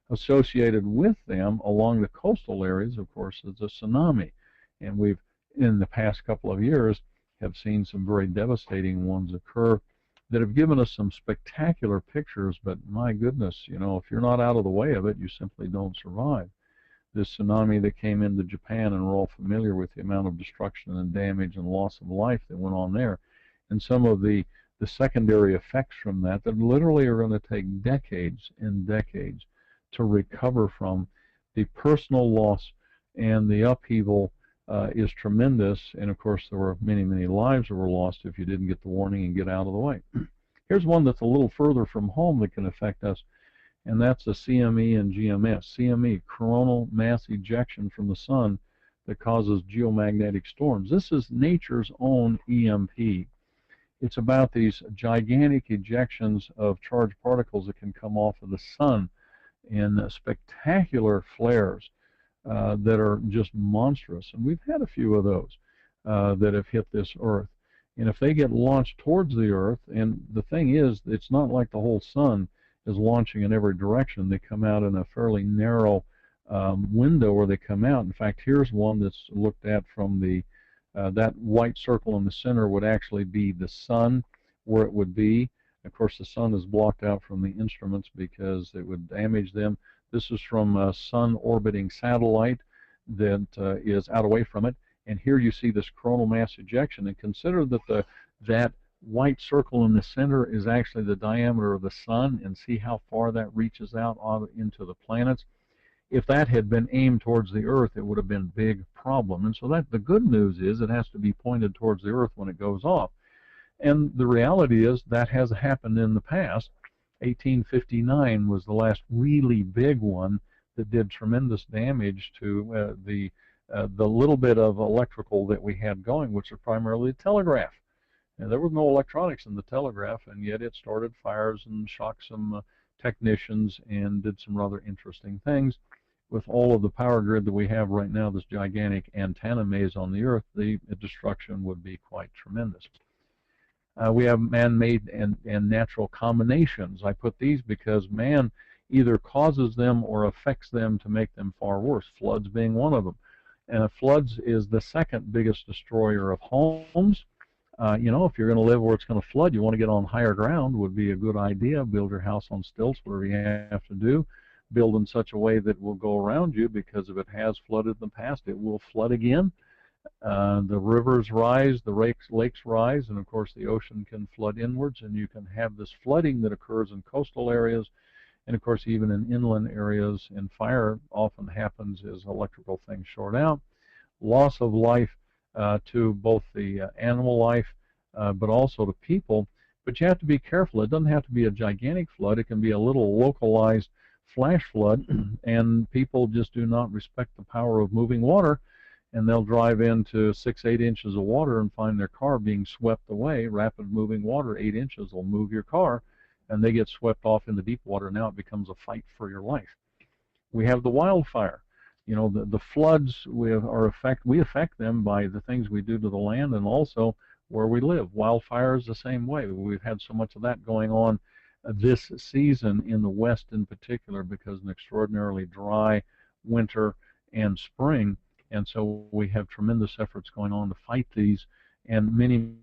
A: Associated with them along the coastal areas, of course, is a tsunami, and we've in the past couple of years have seen some very devastating ones occur that have given us some spectacular pictures, but my goodness, you know, if you're not out of the way of it, you simply don't survive. This tsunami that came into Japan, and we're all familiar with the amount of destruction and damage and loss of life that went on there, and some of the secondary effects from that literally are going to take decades and decades to recover from. The personal loss and the upheaval is tremendous, and of course there were many, many lives that were lost if you didn't get the warning and get out of the way. Here's one that's a little further from home that can affect us, and that's the CME and GMS. CME, coronal mass ejection from the sun that causes geomagnetic storms. This is nature's own EMP. It's about these gigantic ejections of charged particles that can come off of the sun in spectacular flares that are just monstrous. And we've had a few of those that have hit this Earth. And if they get launched towards the Earth, and the thing is, it's not like the whole sun is launching in every direction. They come out in a fairly narrow window where they come out. In fact, here's one that's looked at from the that white circle in the center would actually be the sun, where it would be. Of course, the sun is blocked out from the instruments because it would damage them. This is from a sun-orbiting satellite that is out away from it. And here you see this coronal mass ejection. And consider that that white circle in the center is actually the diameter of the sun, and see how far that reaches out into the planets. If that had been aimed towards the Earth, it would have been a big problem. And so that the good news is it has to be pointed towards the Earth when it goes off. And the reality is that has happened in the past. 1859 was the last really big one that did tremendous damage to the little bit of electrical that we had going, which was primarily the telegraph. And there was no electronics in the telegraph, and yet it started fires and shocked some technicians and did some rather interesting things. With all of the power grid that we have right now, this gigantic antenna maze on the Earth, the destruction would be quite tremendous. We have man-made and natural combinations. I put these because man either causes them or affects them to make them far worse, floods being one of them. And floods is the second biggest destroyer of homes. You know, if you're going to live where it's going to flood, you want to get on higher ground, would be a good idea. Build your house on stilts, whatever you have to do. Build in such a way that it will go around you, because if it has flooded in the past, it will flood again. The rivers rise, the lakes rise, and of course the ocean can flood inwards, and you can have this flooding that occurs in coastal areas, and of course even in inland areas. And fire often happens as electrical things short out. Loss of life to both the animal life, but also to people. But you have to be careful. It doesn't have to be a gigantic flood. It can be a little localized flash flood, and people just do not respect the power of moving water, and they'll drive into 6-8 inches of water and find their car being swept away. Rapid moving water, 8 inches will move your car, and they get swept off into deep water. Now it becomes a fight for your life. We have the wildfire. You know, the floods, we affect them by the things we do to the land and also where we live. Wildfire is the same way. We've had so much of that going on this season in the West in particular, because of an extraordinarily dry winter and spring. And so we have tremendous efforts going on to fight these, and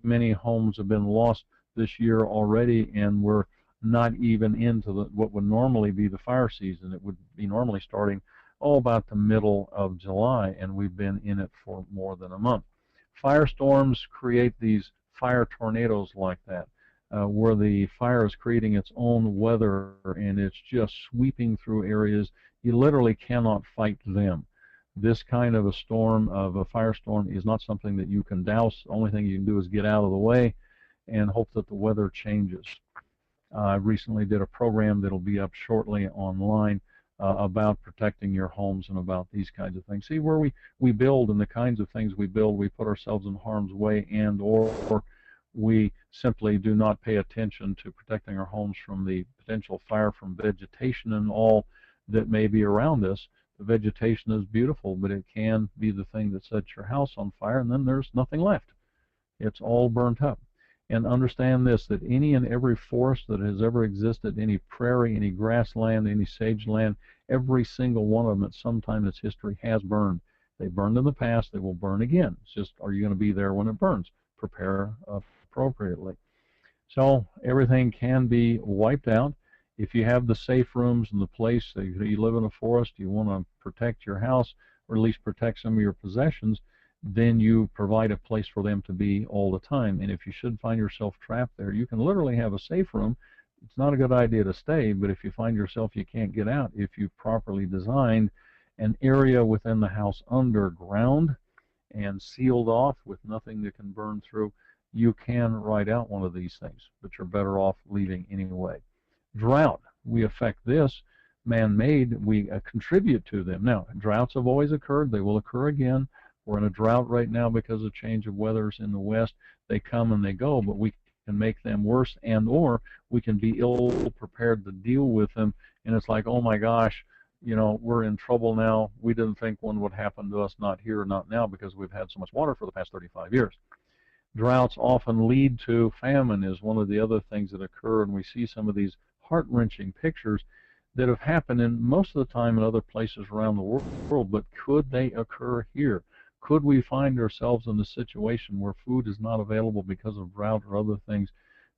A: many homes have been lost this year already, and we're not even into what would normally be the fire season. It would be normally starting about the middle of July, and we've been in it for more than a month. Firestorms create these fire tornadoes like that, where the fire is creating its own weather, and it's just sweeping through areas. You literally cannot fight them. This kind of a storm, of a firestorm, is not something that you can douse. The only thing you can do is get out of the way and hope that the weather changes. I recently did a program that'll be up shortly online about protecting your homes and about these kinds of things. See, where we build and the kinds of things we build, we put ourselves in harm's way, and or we simply do not pay attention to protecting our homes from the potential fire from vegetation and all that may be around us. The vegetation is beautiful, but it can be the thing that sets your house on fire, and then there's nothing left. It's all burnt up. And understand this, that any and every forest that has ever existed, any prairie, any grassland, any sage land, every single one of them at some time in its history has burned. They burned in the past, they will burn again. It's just, are you going to be there when it burns? Prepare appropriately. So everything can be wiped out. If you have the safe rooms and the place that you live in a forest, you want to protect your house, or at least protect some of your possessions, then you provide a place for them to be all the time. And if you should find yourself trapped there, you can literally have a safe room. It's not a good idea to stay, but if you find yourself you can't get out, if you properly designed an area within the house underground and sealed off with nothing that can burn through, you can ride out one of these things, but you're better off leaving anyway. Drought, we affect this. Man-made, we contribute to them. Now, droughts have always occurred. They will occur again. We're in a drought right now because of change of weathers in the West. They come and they go, but we can make them worse, and or we can be ill prepared to deal with them. And it's like, oh my gosh, you know, we're in trouble now. We didn't think one would happen to us, not here, not now, because we've had so much water for the past 35 years. Droughts often lead to famine is one of the other things that occur, and we see some of these heart-wrenching pictures that have happened in most of the time in other places around the world, but could they occur here? Could we find ourselves in a situation where food is not available because of drought or other things?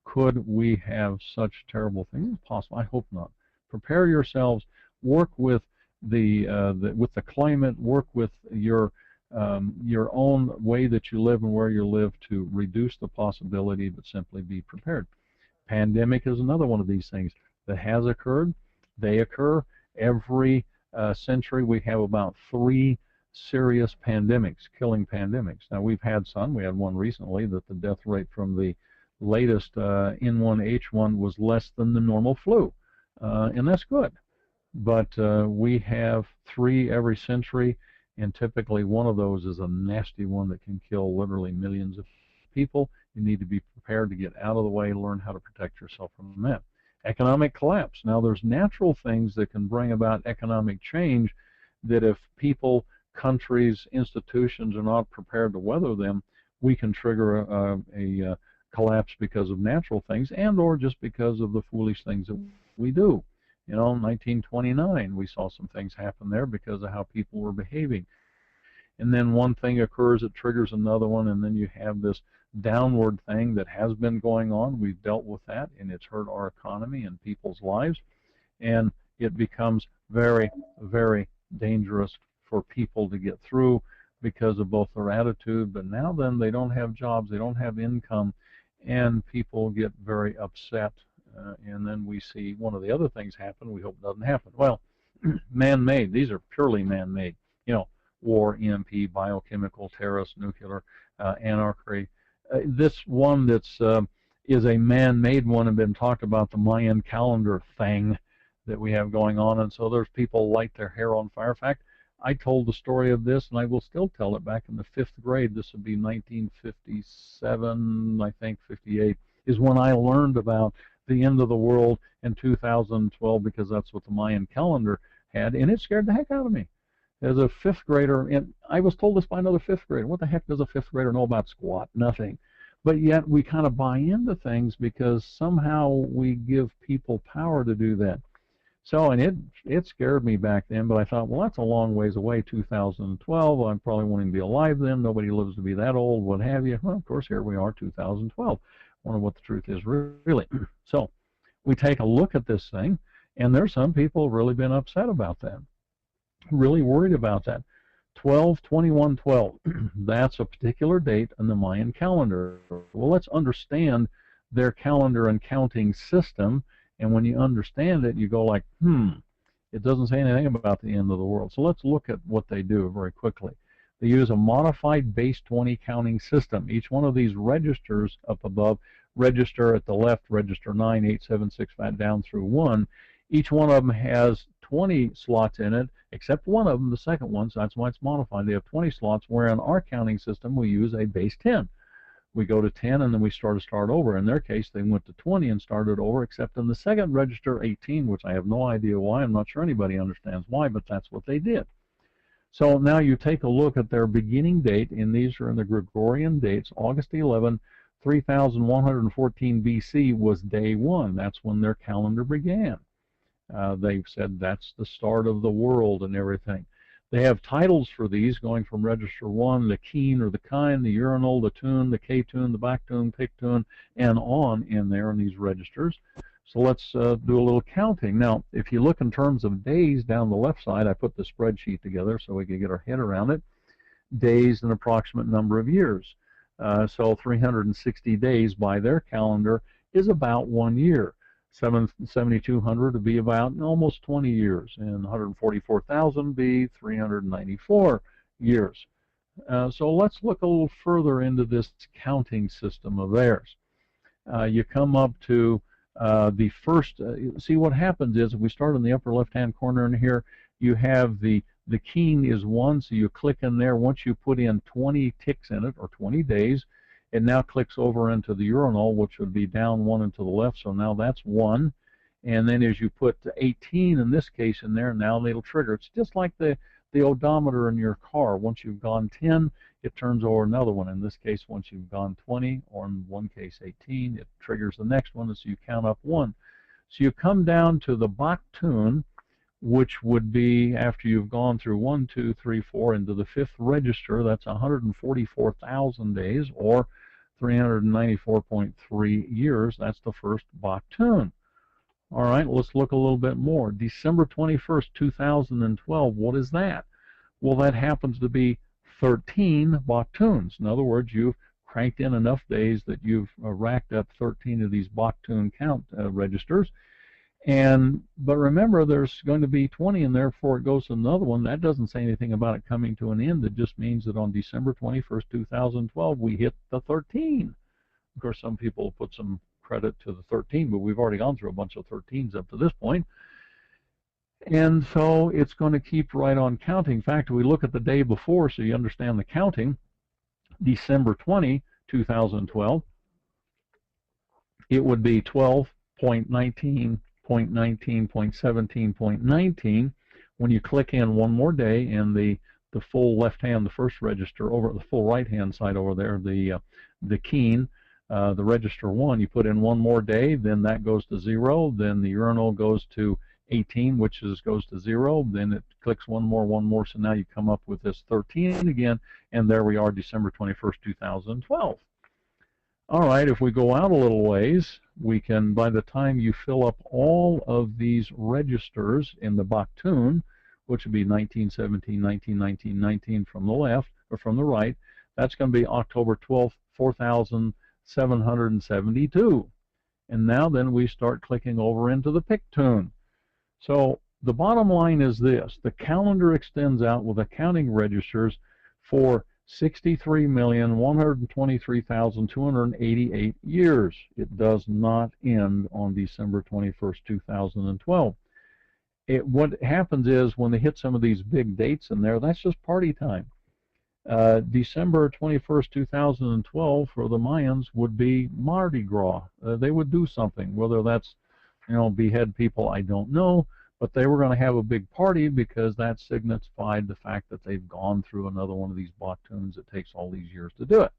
A: Could we have such terrible things? It's possible. I hope not. Prepare yourselves. Work with the climate. Work with your own way that you live and where you live to reduce the possibility, but simply be prepared. Pandemic is another one of these things that has occurred. They occur every century. We have about 3 serious pandemics, killing pandemics. Now, we've had some. We had one recently that the death rate from the latest N1H1 was less than the normal flu, and that's good. But we have 3 every century, and typically one of those is a nasty one that can kill literally millions of people. You need to be prepared to get out of the way, learn how to protect yourself from that. Economic collapse. Now, there's natural things that can bring about economic change that if people, countries, institutions are not prepared to weather them, we can trigger a collapse because of natural things and or just because of the foolish things that we do. You know, 1929, we saw some things happen there because of how people were behaving. And then one thing occurs, it triggers another one, and then you have this downward thing that has been going on. We've dealt with that, and it's hurt our economy and people's lives. And it becomes very, very dangerous for people to get through because of both their attitude, but now then they don't have jobs, they don't have income, and people get very upset. And then we see one of the other things happen we hope doesn't happen. Well, man-made, these are purely man-made. You know, war, EMP, biochemical, terrorist, nuclear, anarchy. This one that's is a man-made one and been talked about, the Mayan calendar thing that we have going on, and so there's people light their hair on fire. In fact, I told the story of this, and I will still tell it. Back in the 5th grade, this would be 1957, I think, 58, is when I learned about the end of the world in 2012, because that's what the Mayan calendar had, and it scared the heck out of me. As a 5th grader, and I was told this by another 5th grader. What the heck does a 5th grader know about squat? Nothing. But yet we kind of buy into things because somehow we give people power to do that. So, and it scared me back then, but I thought, well, that's a long ways away, 2012. I probably won't even be alive then. Nobody lives to be that old, what have you. Well, of course, here we are, 2012. Wonder what the truth is really. So we take a look at this thing, and there's some people really been upset about that, really worried about that. 12/21/12, that's a particular date in the Mayan calendar. Well, let's understand their calendar and counting system. And when you understand it, you go like, it doesn't say anything about the end of the world. So let's look at what they do very quickly. They use a modified base 20 counting system. Each one of these registers up above, register at the left, register 9, 8, 7, 6, down through 1. Each one of them has 20 slots in it, except one of them, the second one, so that's why it's modified. They have 20 slots, where in our counting system we use a base 10. We go to 10 and then we start over. In their case, they went to 20 and started over, except in the second register, 18, which I have no idea why. I'm not sure anybody understands why, but that's what they did. So now you take a look at their beginning date, and these are in the Gregorian dates. August 11, 3114 BC was day 1. That's when their calendar began. They've said that's the start of the world and everything. They have titles for these, going from register 1, the keen or the kind, the urinal, the tune, the K-tune, the back tune, pick tune, and on in there in these registers. So let's do a little counting. Now, if you look in terms of days down the left side, I put the spreadsheet together so we can get our head around it. Days, an approximate number of years. So 360 days by their calendar is about 1 year. 7,200 would be about almost 20 years, and 144,000 be 394 years. So let's look a little further into this counting system of theirs. You come up to the first, see what happens is, if we start in the upper left-hand corner in here, you have the keen is 1, so you click in there. Once you put in 20 ticks in it, or 20 days, it now clicks over into the urinal, which would be down 1 and to the left, so now that's 1. And then as you put 18 in this case in there, now it'll trigger. It's just like the odometer in your car. Once you've gone 10, it turns over another one. In this case, once you've gone 20, or in one case 18, it triggers the next one, and so you count up 1. So you come down to the Bach tune, which would be after you've gone through 1, 2, 3, 4 into the 5th register. That's 144,000 days, or 394.3 years. That's the first Bach tune. All right, let's look a little bit more. December 21st, 2012, what is that? Well, that happens to be 13 Bach tunes. In other words, you've cranked in enough days that you've racked up 13 of these Bach tune count registers. But remember, there's going to be 20 in there before it goes to another one. That doesn't say anything about it coming to an end. It just means that on December 21st, 2012, we hit the 13. Of course, some people put some credit to the 13, but we've already gone through a bunch of 13s up to this point. And so it's going to keep right on counting. In fact, we look at the day before so you understand the counting. December 20, 2012, it would be 12.19. 0.17.19. When you click in one more day, and the full left hand, the first register over the full right hand side over there, the keen, the register 1, you put in one more day, then that goes to 0, then the urinal goes to 18, which goes to 0, then it clicks one more, so now you come up with this 13 again, and there we are, December 21st, 2012. All right, if we go out a little ways, we can, by the time you fill up all of these registers in the Baktun, which would be 1917, 1919, 19 from the left, or from the right, that's going to be October 12th, 4772. And now then we start clicking over into the Pictoon. So the bottom line is this: the calendar extends out with accounting registers for 63,123,288 years. It does not end on December 21st, 2012. What happens is when they hit some of these big dates in there, that's just party time. December 21st, 2012 for the Mayans would be Mardi Gras. They would do something, whether that's, behead people, I don't know, but they were going to have a big party because that signified the fact that they've gone through another one of these Baktuns. It takes all these years to do it.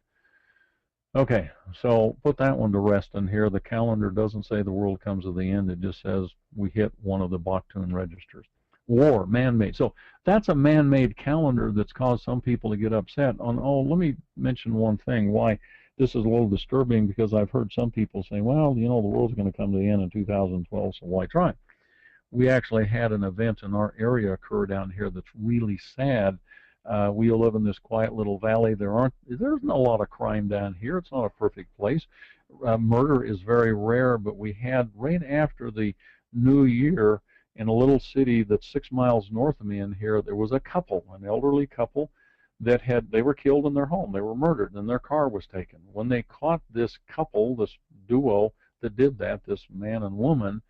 A: Okay, so put that one to rest in here. The calendar doesn't say the world comes to the end. It just says we hit one of the Baktun registers. War, man-made. So that's a man-made calendar that's caused some people to get upset. Let me mention one thing, why this is a little disturbing, because I've heard some people say, well, the world's going to come to the end in 2012, so why try? We actually had an event in our area occur down here that's really sad. We live in this quiet little valley. There isn't a lot of crime down here. It's not a perfect place. Murder is very rare, but we had, right after the New Year, in a little city that's 6 miles north of me in here, there was a couple, an elderly couple, they were killed in their home. They were murdered, and their car was taken. When they caught this couple, this duo that did that, this man and woman,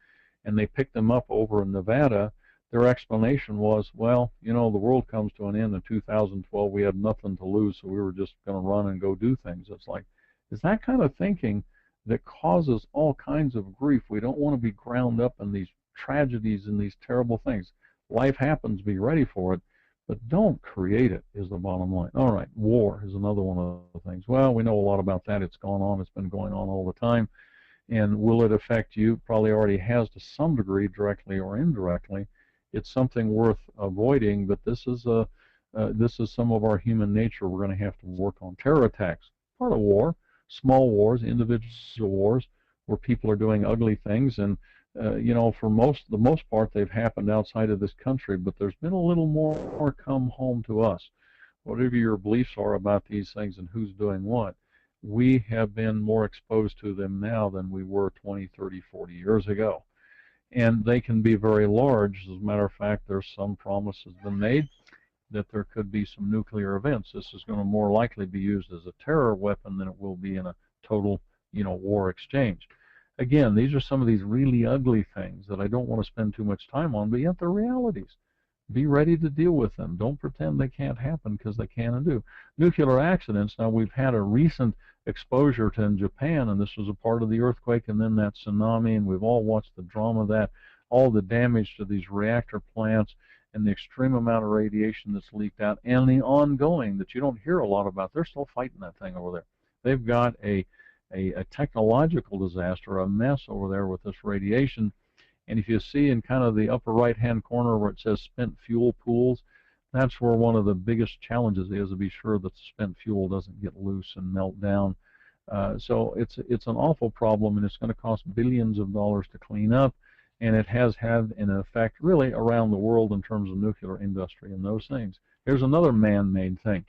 A: and they picked them up over in Nevada, their explanation was, well, the world comes to an end in 2012. We had nothing to lose, so we were just going to run and go do things. It's like, is that kind of thinking that causes all kinds of grief. We don't want to be ground up in these tragedies and these terrible things. Life happens, be ready for it, but don't create it, is the bottom line. All right, war is another one of the things. Well, we know a lot about that. It's gone on. It's been going on all the time. And will it affect you? Probably already has to some degree, directly or indirectly. It's something worth avoiding, but this is some of our human nature we're going to have to work on. Terror attacks, part of war, small wars, individual wars, where people are doing ugly things, and for the most part, they've happened outside of this country, but there's been a little more come home to us. Whatever your beliefs are about these things and who's doing what, we have been more exposed to them now than we were 20, 30, 40 years ago. And they can be very large. As a matter of fact, there's some promises been made that there could be some nuclear events. This is going to more likely be used as a terror weapon than it will be in a total, war exchange. Again, these are some of these really ugly things that I don't want to spend too much time on, but yet they're realities. Be ready to deal with them. Don't pretend they can't happen, because they can and do. Nuclear accidents, now we've had a recent exposure to in Japan, and this was a part of the earthquake and then that tsunami, and we've all watched the drama of that, all the damage to these reactor plants and the extreme amount of radiation that's leaked out, and the ongoing that you don't hear a lot about. They're still fighting that thing over there. They've got a technological disaster, a mess over there with this radiation. And if you see in kind of the upper right-hand corner where it says spent fuel pools, that's where one of the biggest challenges is, to be sure that the spent fuel doesn't get loose and melt down. So it's an awful problem, and it's going to cost billions of dollars to clean up, and it has had an effect really around the world in terms of nuclear industry and those things. Here's another man-made thing.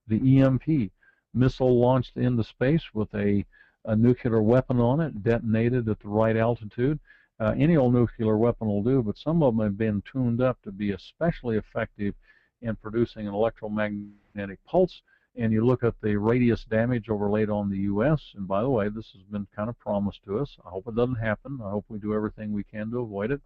A: The EMP, missile launched into space with a nuclear weapon on it, detonated at the right altitude. Any old nuclear weapon will do, but some of them have been tuned up to be especially effective in producing an electromagnetic pulse. And you look at the radius damage overlaid on the U.S., and by the way, this has been kind of promised to us. I hope it doesn't happen. I hope we do everything we can to avoid it.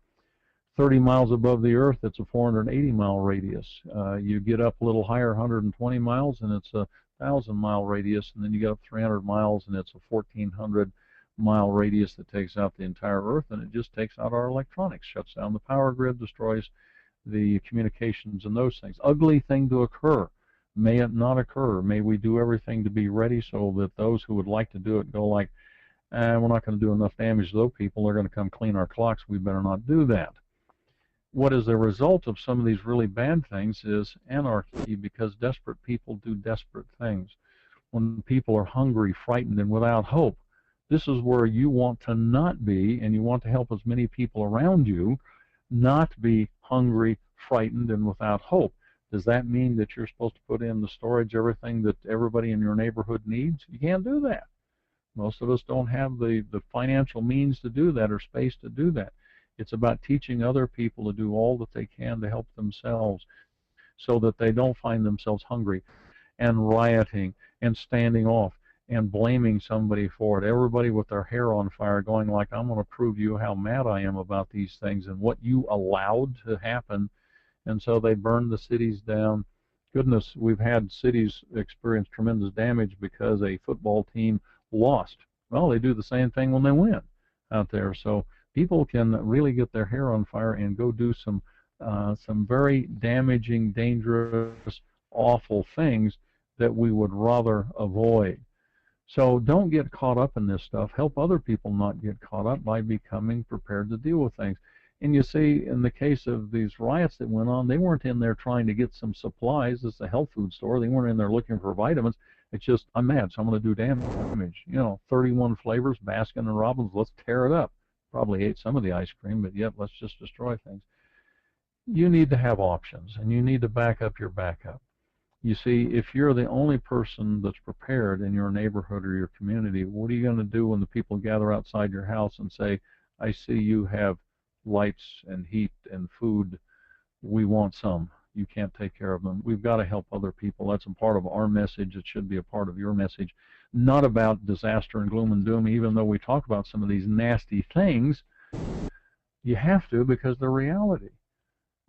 A: 30 miles above the Earth, it's a 480-mile radius. You get up a little higher, 120 miles, and it's a 1,000-mile radius, and then you get up 300 miles, and it's a 1,400-mile radius that takes out the entire Earth, and it just takes out our electronics, shuts down the power grid, destroys the communications and those things. Ugly thing to occur. May it not occur. May we do everything to be ready so that those who would like to do it go like, we're not going to do enough damage to those people. They're going to come clean our clocks. We better not do that. What is the result of some of these really bad things is anarchy, because desperate people do desperate things. When people are hungry, frightened, and without hope, this is where you want to not be, and you want to help as many people around you not be hungry, frightened, and without hope. Does that mean that you're supposed to put in the storage everything that everybody in your neighborhood needs? You can't do that. Most of us don't have the financial means to do that or space to do that. It's about teaching other people to do all that they can to help themselves so that they don't find themselves hungry and rioting and standing off and blaming somebody for it. Everybody with their hair on fire going like, I'm going to prove you how mad I am about these things and what you allowed to happen. And so they burned the cities down. Goodness, we've had cities experience tremendous damage because a football team lost. Well, they do the same thing when they win out there. So people can really get their hair on fire and go do some very damaging, dangerous, awful things that we would rather avoid. So don't get caught up in this stuff. Help other people not get caught up by becoming prepared to deal with things. And you see, in the case of these riots that went on, they weren't in there trying to get some supplies. It's a health food store. They weren't in there looking for vitamins. It's just, I'm mad, so I'm going to do damage. You know, 31 flavors, Baskin and Robbins, let's tear it up. Probably ate some of the ice cream, but yet let's just destroy things. You need to have options, and you need to back up your backup. You see, if you're the only person that's prepared in your neighborhood or your community, what are you going to do when the people gather outside your house and say, I see you have lights and heat and food, we want some. You can't take care of them. We've got to help other people. That's a part of our message. It should be a part of your message. Not about disaster and gloom and doom, even though we talk about some of these nasty things. You have to, because they're reality.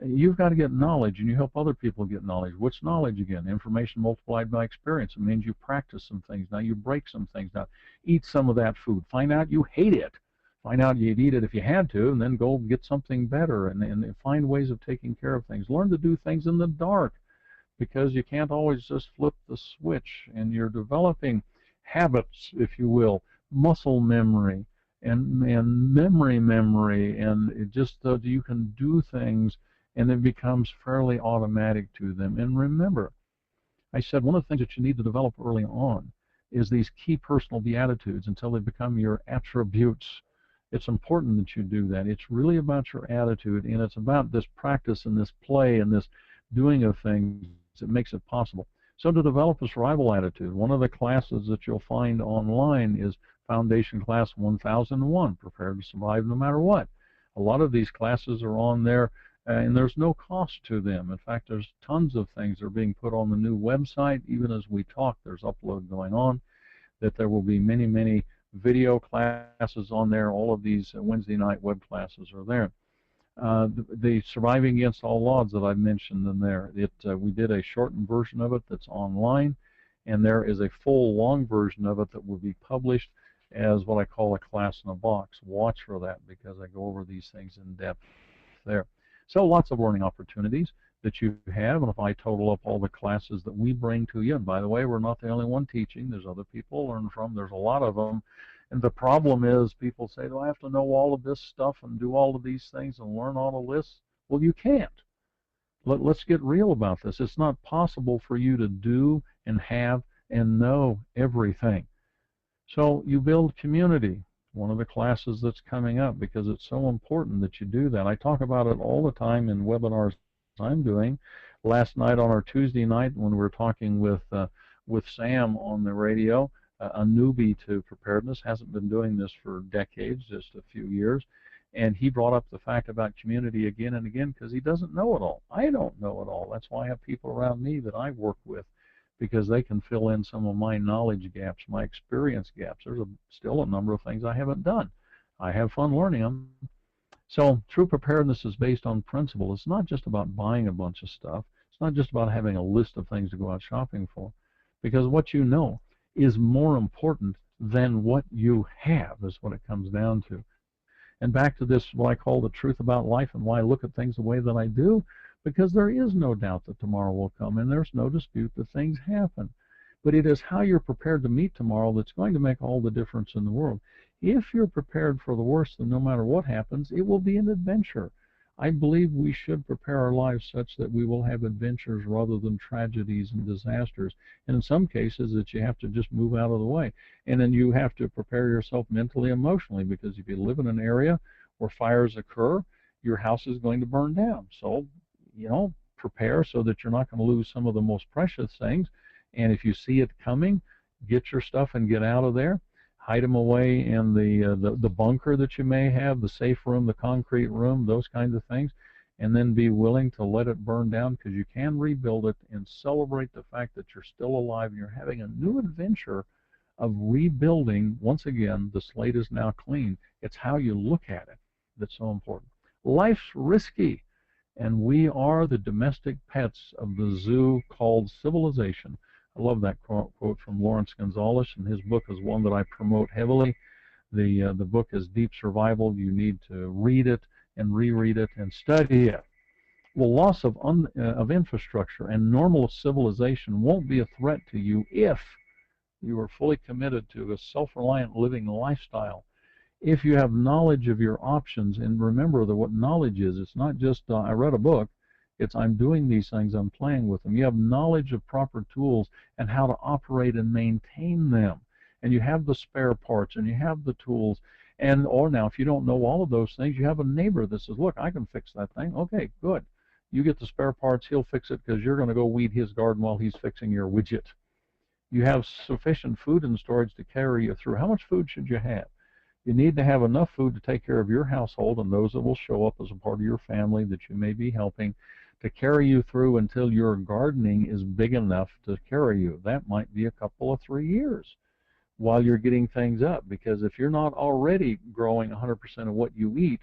A: You've got to get knowledge, and you help other people get knowledge. What's knowledge again? Information multiplied by experience. It means you practice some things. Now you break some things down. Eat some of that food. Find out you hate it. Find out you'd eat it if you had to, and then go get something better, and find ways of taking care of things. Learn to do things in the dark, because you can't always just flip the switch, and you're developing habits, if you will, muscle memory, and memory, and it just you can do things, and it becomes fairly automatic to them. And remember, I said one of the things that you need to develop early on is these key personal beatitudes until they become your attributes. It's important that you do that. It's really about your attitude, and it's about this practice and this play and this doing of things that makes it possible. So to develop a survival attitude, one of the classes that you'll find online is Foundation Class 1001, Prepared to Survive No Matter What. A lot of these classes are on there, and there's no cost to them. In fact, there's tons of things that are being put on the new website. Even as we talk, there's upload going on, that there will be many, many video classes on there. All of these Wednesday night web classes are there. The Surviving Against All Odds that I mentioned in there, we did a shortened version of it that's online, and there is a full long version of it that will be published as what I call a class in a box. Watch for that, because I go over these things in depth there. So lots of learning opportunities that you have, and if I total up all the classes that we bring to you, and by the way, we're not the only one teaching, there's other people to learn from, there's a lot of them, and the problem is people say, do I have to know all of this stuff and do all of these things and learn all of this? Well, you can't. Let's get real about this. It's not possible for you to do and have and know everything. So you build community. One of the classes that's coming up, because it's so important that you do that. I talk about it all the time in webinars I'm doing. Last night on our Tuesday night, when we were talking with Sam on the radio, a newbie to preparedness, hasn't been doing this for decades, just a few years, and he brought up the fact about community again and again, because he doesn't know it all. I don't know it all. That's why I have people around me that I work with, because they can fill in some of my knowledge gaps, my experience gaps. There's still a number of things I haven't done. I have fun learning them. So true preparedness is based on principle. It's not just about buying a bunch of stuff. It's not just about having a list of things to go out shopping for, because what you know is more important than what you have, is what it comes down to. And back to this, what I call the truth about life and why I look at things the way that I do, because there is no doubt that tomorrow will come, and there's no dispute that things happen. But it is how you're prepared to meet tomorrow that's going to make all the difference in the world. If you're prepared for the worst, then no matter what happens, it will be an adventure. I believe we should prepare our lives such that we will have adventures rather than tragedies and disasters. And in some cases, that you have to just move out of the way. And then you have to prepare yourself mentally, emotionally, because if you live in an area where fires occur, your house is going to burn down. So, prepare so that you're not going to lose some of the most precious things. And if you see it coming, get your stuff and get out of there. Hide them away in the bunker that you may have, the safe room, the concrete room, those kinds of things, and then be willing to let it burn down, because you can rebuild it, and celebrate the fact that you're still alive and you're having a new adventure of rebuilding. Once again, the slate is now clean. It's how you look at it that's so important. Life's risky, and we are the domestic pets of the zoo called civilization. I love that quote from Lawrence Gonzalez, and his book is one that I promote heavily. The book is Deep Survival. You need to read it and reread it and study it. Well, loss of infrastructure and normal civilization won't be a threat to you if you are fully committed to a self-reliant living lifestyle. If you have knowledge of your options, and remember that what knowledge is, it's not just I read a book. It's I'm doing these things, I'm playing with them. You have knowledge of proper tools and how to operate and maintain them. And you have the spare parts and you have the tools. Or now, if you don't know all of those things, you have a neighbor that says, look, I can fix that thing. Okay, good. You get the spare parts, he'll fix it, because you're going to go weed his garden while he's fixing your widget. You have sufficient food in storage to carry you through. How much food should you have? You need to have enough food to take care of your household and those that will show up as a part of your family that you may be helping, to carry you through until your gardening is big enough to carry you. That might be a couple of 3 years while you're getting things up, because if you're not already growing 100% of what you eat,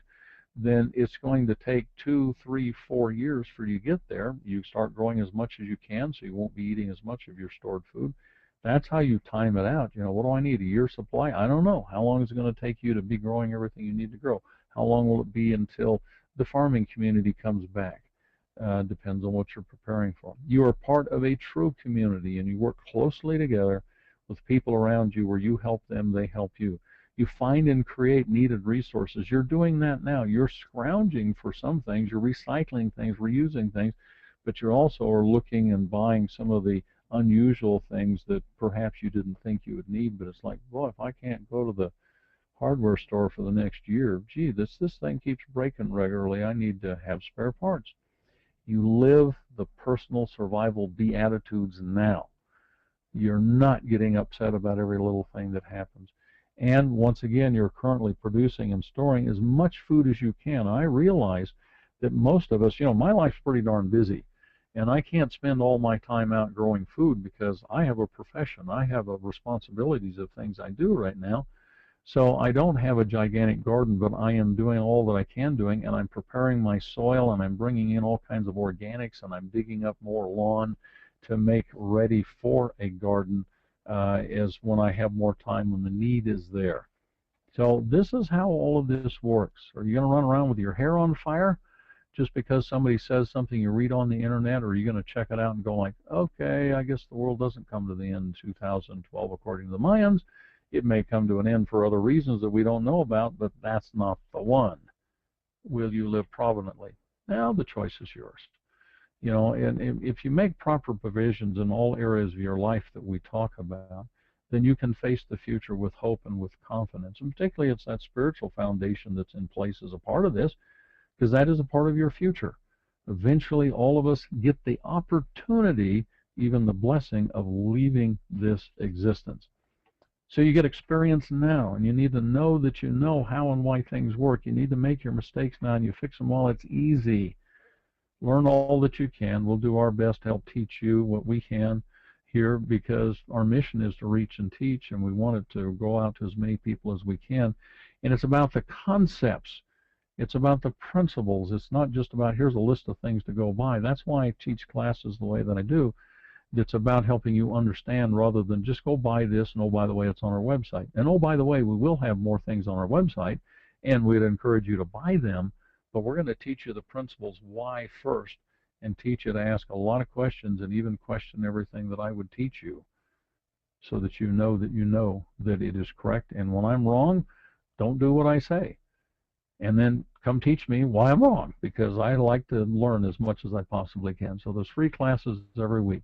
A: then it's going to take 2, 3, 4 years for you to get there. You start growing as much as you can, so you won't be eating as much of your stored food. That's how you time it out. What do I need? A year's supply? I don't know. How long is it going to take you to be growing everything you need to grow? How long will it be until the farming community comes back? Depends on what you're preparing for. You are part of a true community, and you work closely together with people around you where you help them, they help you. You find and create needed resources. You're doing that now. You're scrounging for some things. You're recycling things, reusing things, but you also are looking and buying some of the unusual things that perhaps you didn't think you would need. But it's like, boy, if I can't go to the hardware store for the next year, gee, this thing keeps breaking regularly. I need to have spare parts. You live the personal survival beatitudes now. You're not getting upset about every little thing that happens. And once again, you're currently producing and storing as much food as you can. I realize that most of us, my life's pretty darn busy, and I can't spend all my time out growing food because I have a profession. I have responsibilities of things I do right now. So I don't have a gigantic garden, but I am doing all that I can doing, and I'm preparing my soil, and I'm bringing in all kinds of organics, and I'm digging up more lawn to make ready for a garden as when I have more time, when the need is there. So this is how all of this works. Are you going to run around with your hair on fire just because somebody says something you read on the internet, or are you going to check it out and go like, okay, I guess the world doesn't come to the end in 2012 according to the Mayans. It may come to an end for other reasons that we don't know about, but that's not the one. Will you live providently? Now the choice is yours. And if you make proper provisions in all areas of your life that we talk about, then you can face the future with hope and with confidence. And particularly it's that spiritual foundation that's in place as a part of this, because that is a part of your future. Eventually all of us get the opportunity, even the blessing, of leaving this existence. So you get experience now, and you need to know that you know how and why things work. You need to make your mistakes now, and you fix them while it's easy. Learn all that you can. We'll do our best to help teach you what we can here, because our mission is to reach and teach, and we want it to go out to as many people as we can. And it's about the concepts. It's about the principles. It's not just about here's a list of things to go by. That's why I teach classes the way that I do. It's about helping you understand rather than just go buy this, and oh, by the way, it's on our website. And oh, by the way, we will have more things on our website, and we'd encourage you to buy them, but we're going to teach you the principles why first, and teach you to ask a lot of questions and even question everything that I would teach you, so that you know that it is correct. And when I'm wrong, don't do what I say. And then come teach me why I'm wrong, because I like to learn as much as I possibly can. So there's free classes every week.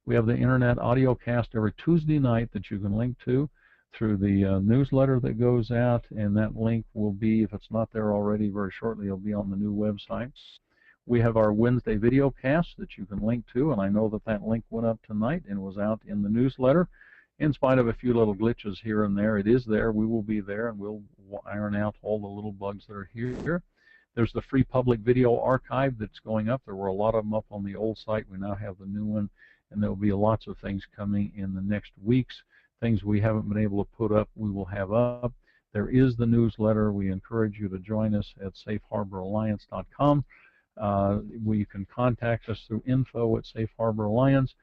A: We have the internet audio cast every Tuesday night that you can link to through the newsletter that goes out, and that link will be, if it's not there already, very shortly it'll be on the new website. We have our Wednesday video cast that you can link to, and I know that that link went up tonight and was out in the newsletter. In spite of a few little glitches here and there, it is there. We will be there, and we'll iron out all the little bugs that are here. There's the free public video archive that's going up. There were a lot of them up on the old site. We now have the new one, and there will be lots of things coming in the next weeks. Things we haven't been able to put up, we will have up. There is the newsletter. We encourage you to join us at safeharboralliance.com. You can contact us through info@Safe Harbor Alliance.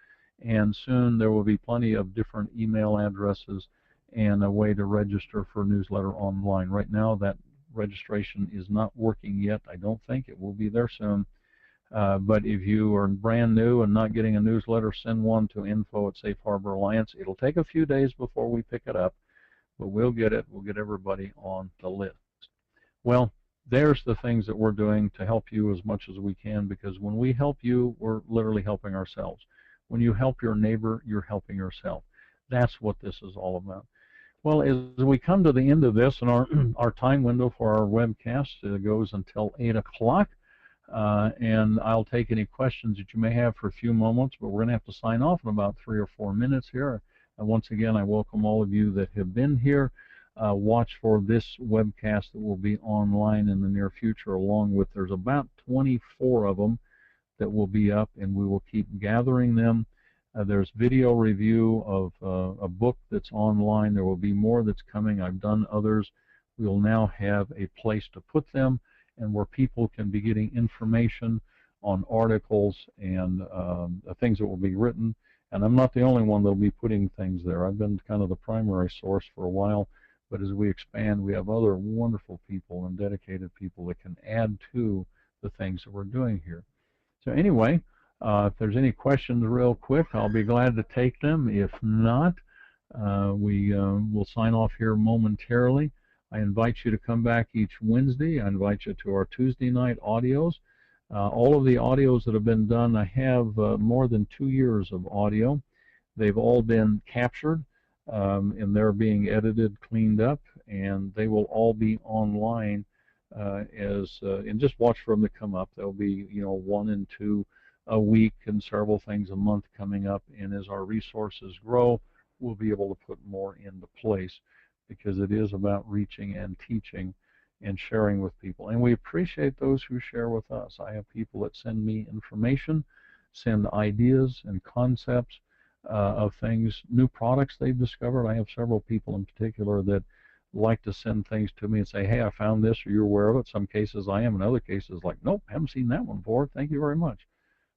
A: And soon there will be plenty of different email addresses and a way to register for newsletter online. Right now that registration is not working yet. I don't think it will be there soon. But if you are brand new and not getting a newsletter, send one to info@Safe Harbor Alliance. It'll take a few days before we pick it up, but we'll get it. We'll get everybody on the list. Well, there's the things that we're doing to help you as much as we can, because when we help you, we're literally helping ourselves. When you help your neighbor, you're helping yourself. That's what this is all about. Well, as we come to the end of this, and our time window for our webcast goes until 8 o'clock, and I'll take any questions that you may have for a few moments, but we're going to have to sign off in about 3 or 4 minutes here. And once again, I welcome all of you that have been here. Watch for this webcast that will be online in the near future, along with, there's about 24 of them that will be up, and we will keep gathering them. There's video review of a book that's online. There will be more that's coming. I've done others. We'll now have a place to put them, and where people can be getting information on articles and things that will be written. And I'm not the only one that will be putting things there. I've been kind of the primary source for a while, but as we expand, we have other wonderful people and dedicated people that can add to the things that we're doing here. So anyway, if there's any questions real quick, I'll be glad to take them. If not, we will sign off here momentarily. I invite you to come back each Wednesday. I invite you to our Tuesday night audios. All of the audios that have been done, I have more than 2 years of audio. They've all been captured, and they're being edited, cleaned up, and they will all be online. And just watch for them to come up. There'll be 1 and 2 a week, and several things a month coming up. And as our resources grow, we'll be able to put more into place, because it is about reaching and teaching and sharing with people. And we appreciate those who share with us. I have people that send me information, send ideas and concepts of things, new products they've discovered. I have several people in particular that like to send things to me and say, hey, I found this, or you're aware of it. Some cases I am, in other cases like, nope, haven't seen that one before, thank you very much.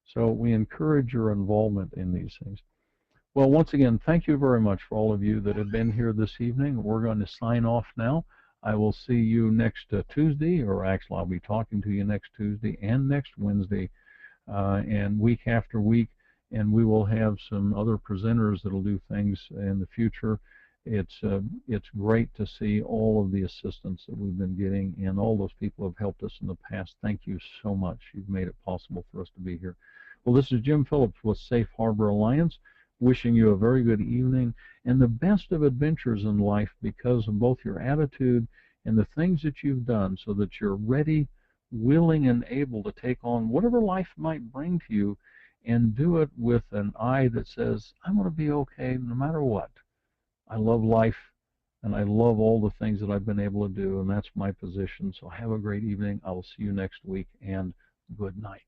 A: So we encourage your involvement in these things. Well, once again, thank you very much for all of you that have been here this evening. We're going to sign off now. I will see you next Tuesday, or actually I'll be talking to you next Tuesday and next Wednesday, and week after week, and we will have some other presenters that will do things in the future. It's great to see all of the assistance that we've been getting, and all those people have helped us in the past. Thank you so much. You've made it possible for us to be here. Well, this is Jim Phillips with Safe Harbor Alliance, wishing you a very good evening and the best of adventures in life, because of both your attitude and the things that you've done, so that you're ready, willing, and able to take on whatever life might bring to you, and do it with an eye that says, I'm going to be okay no matter what. I love life, and I love all the things that I've been able to do, and that's my position. So have a great evening. I will see you next week, and good night.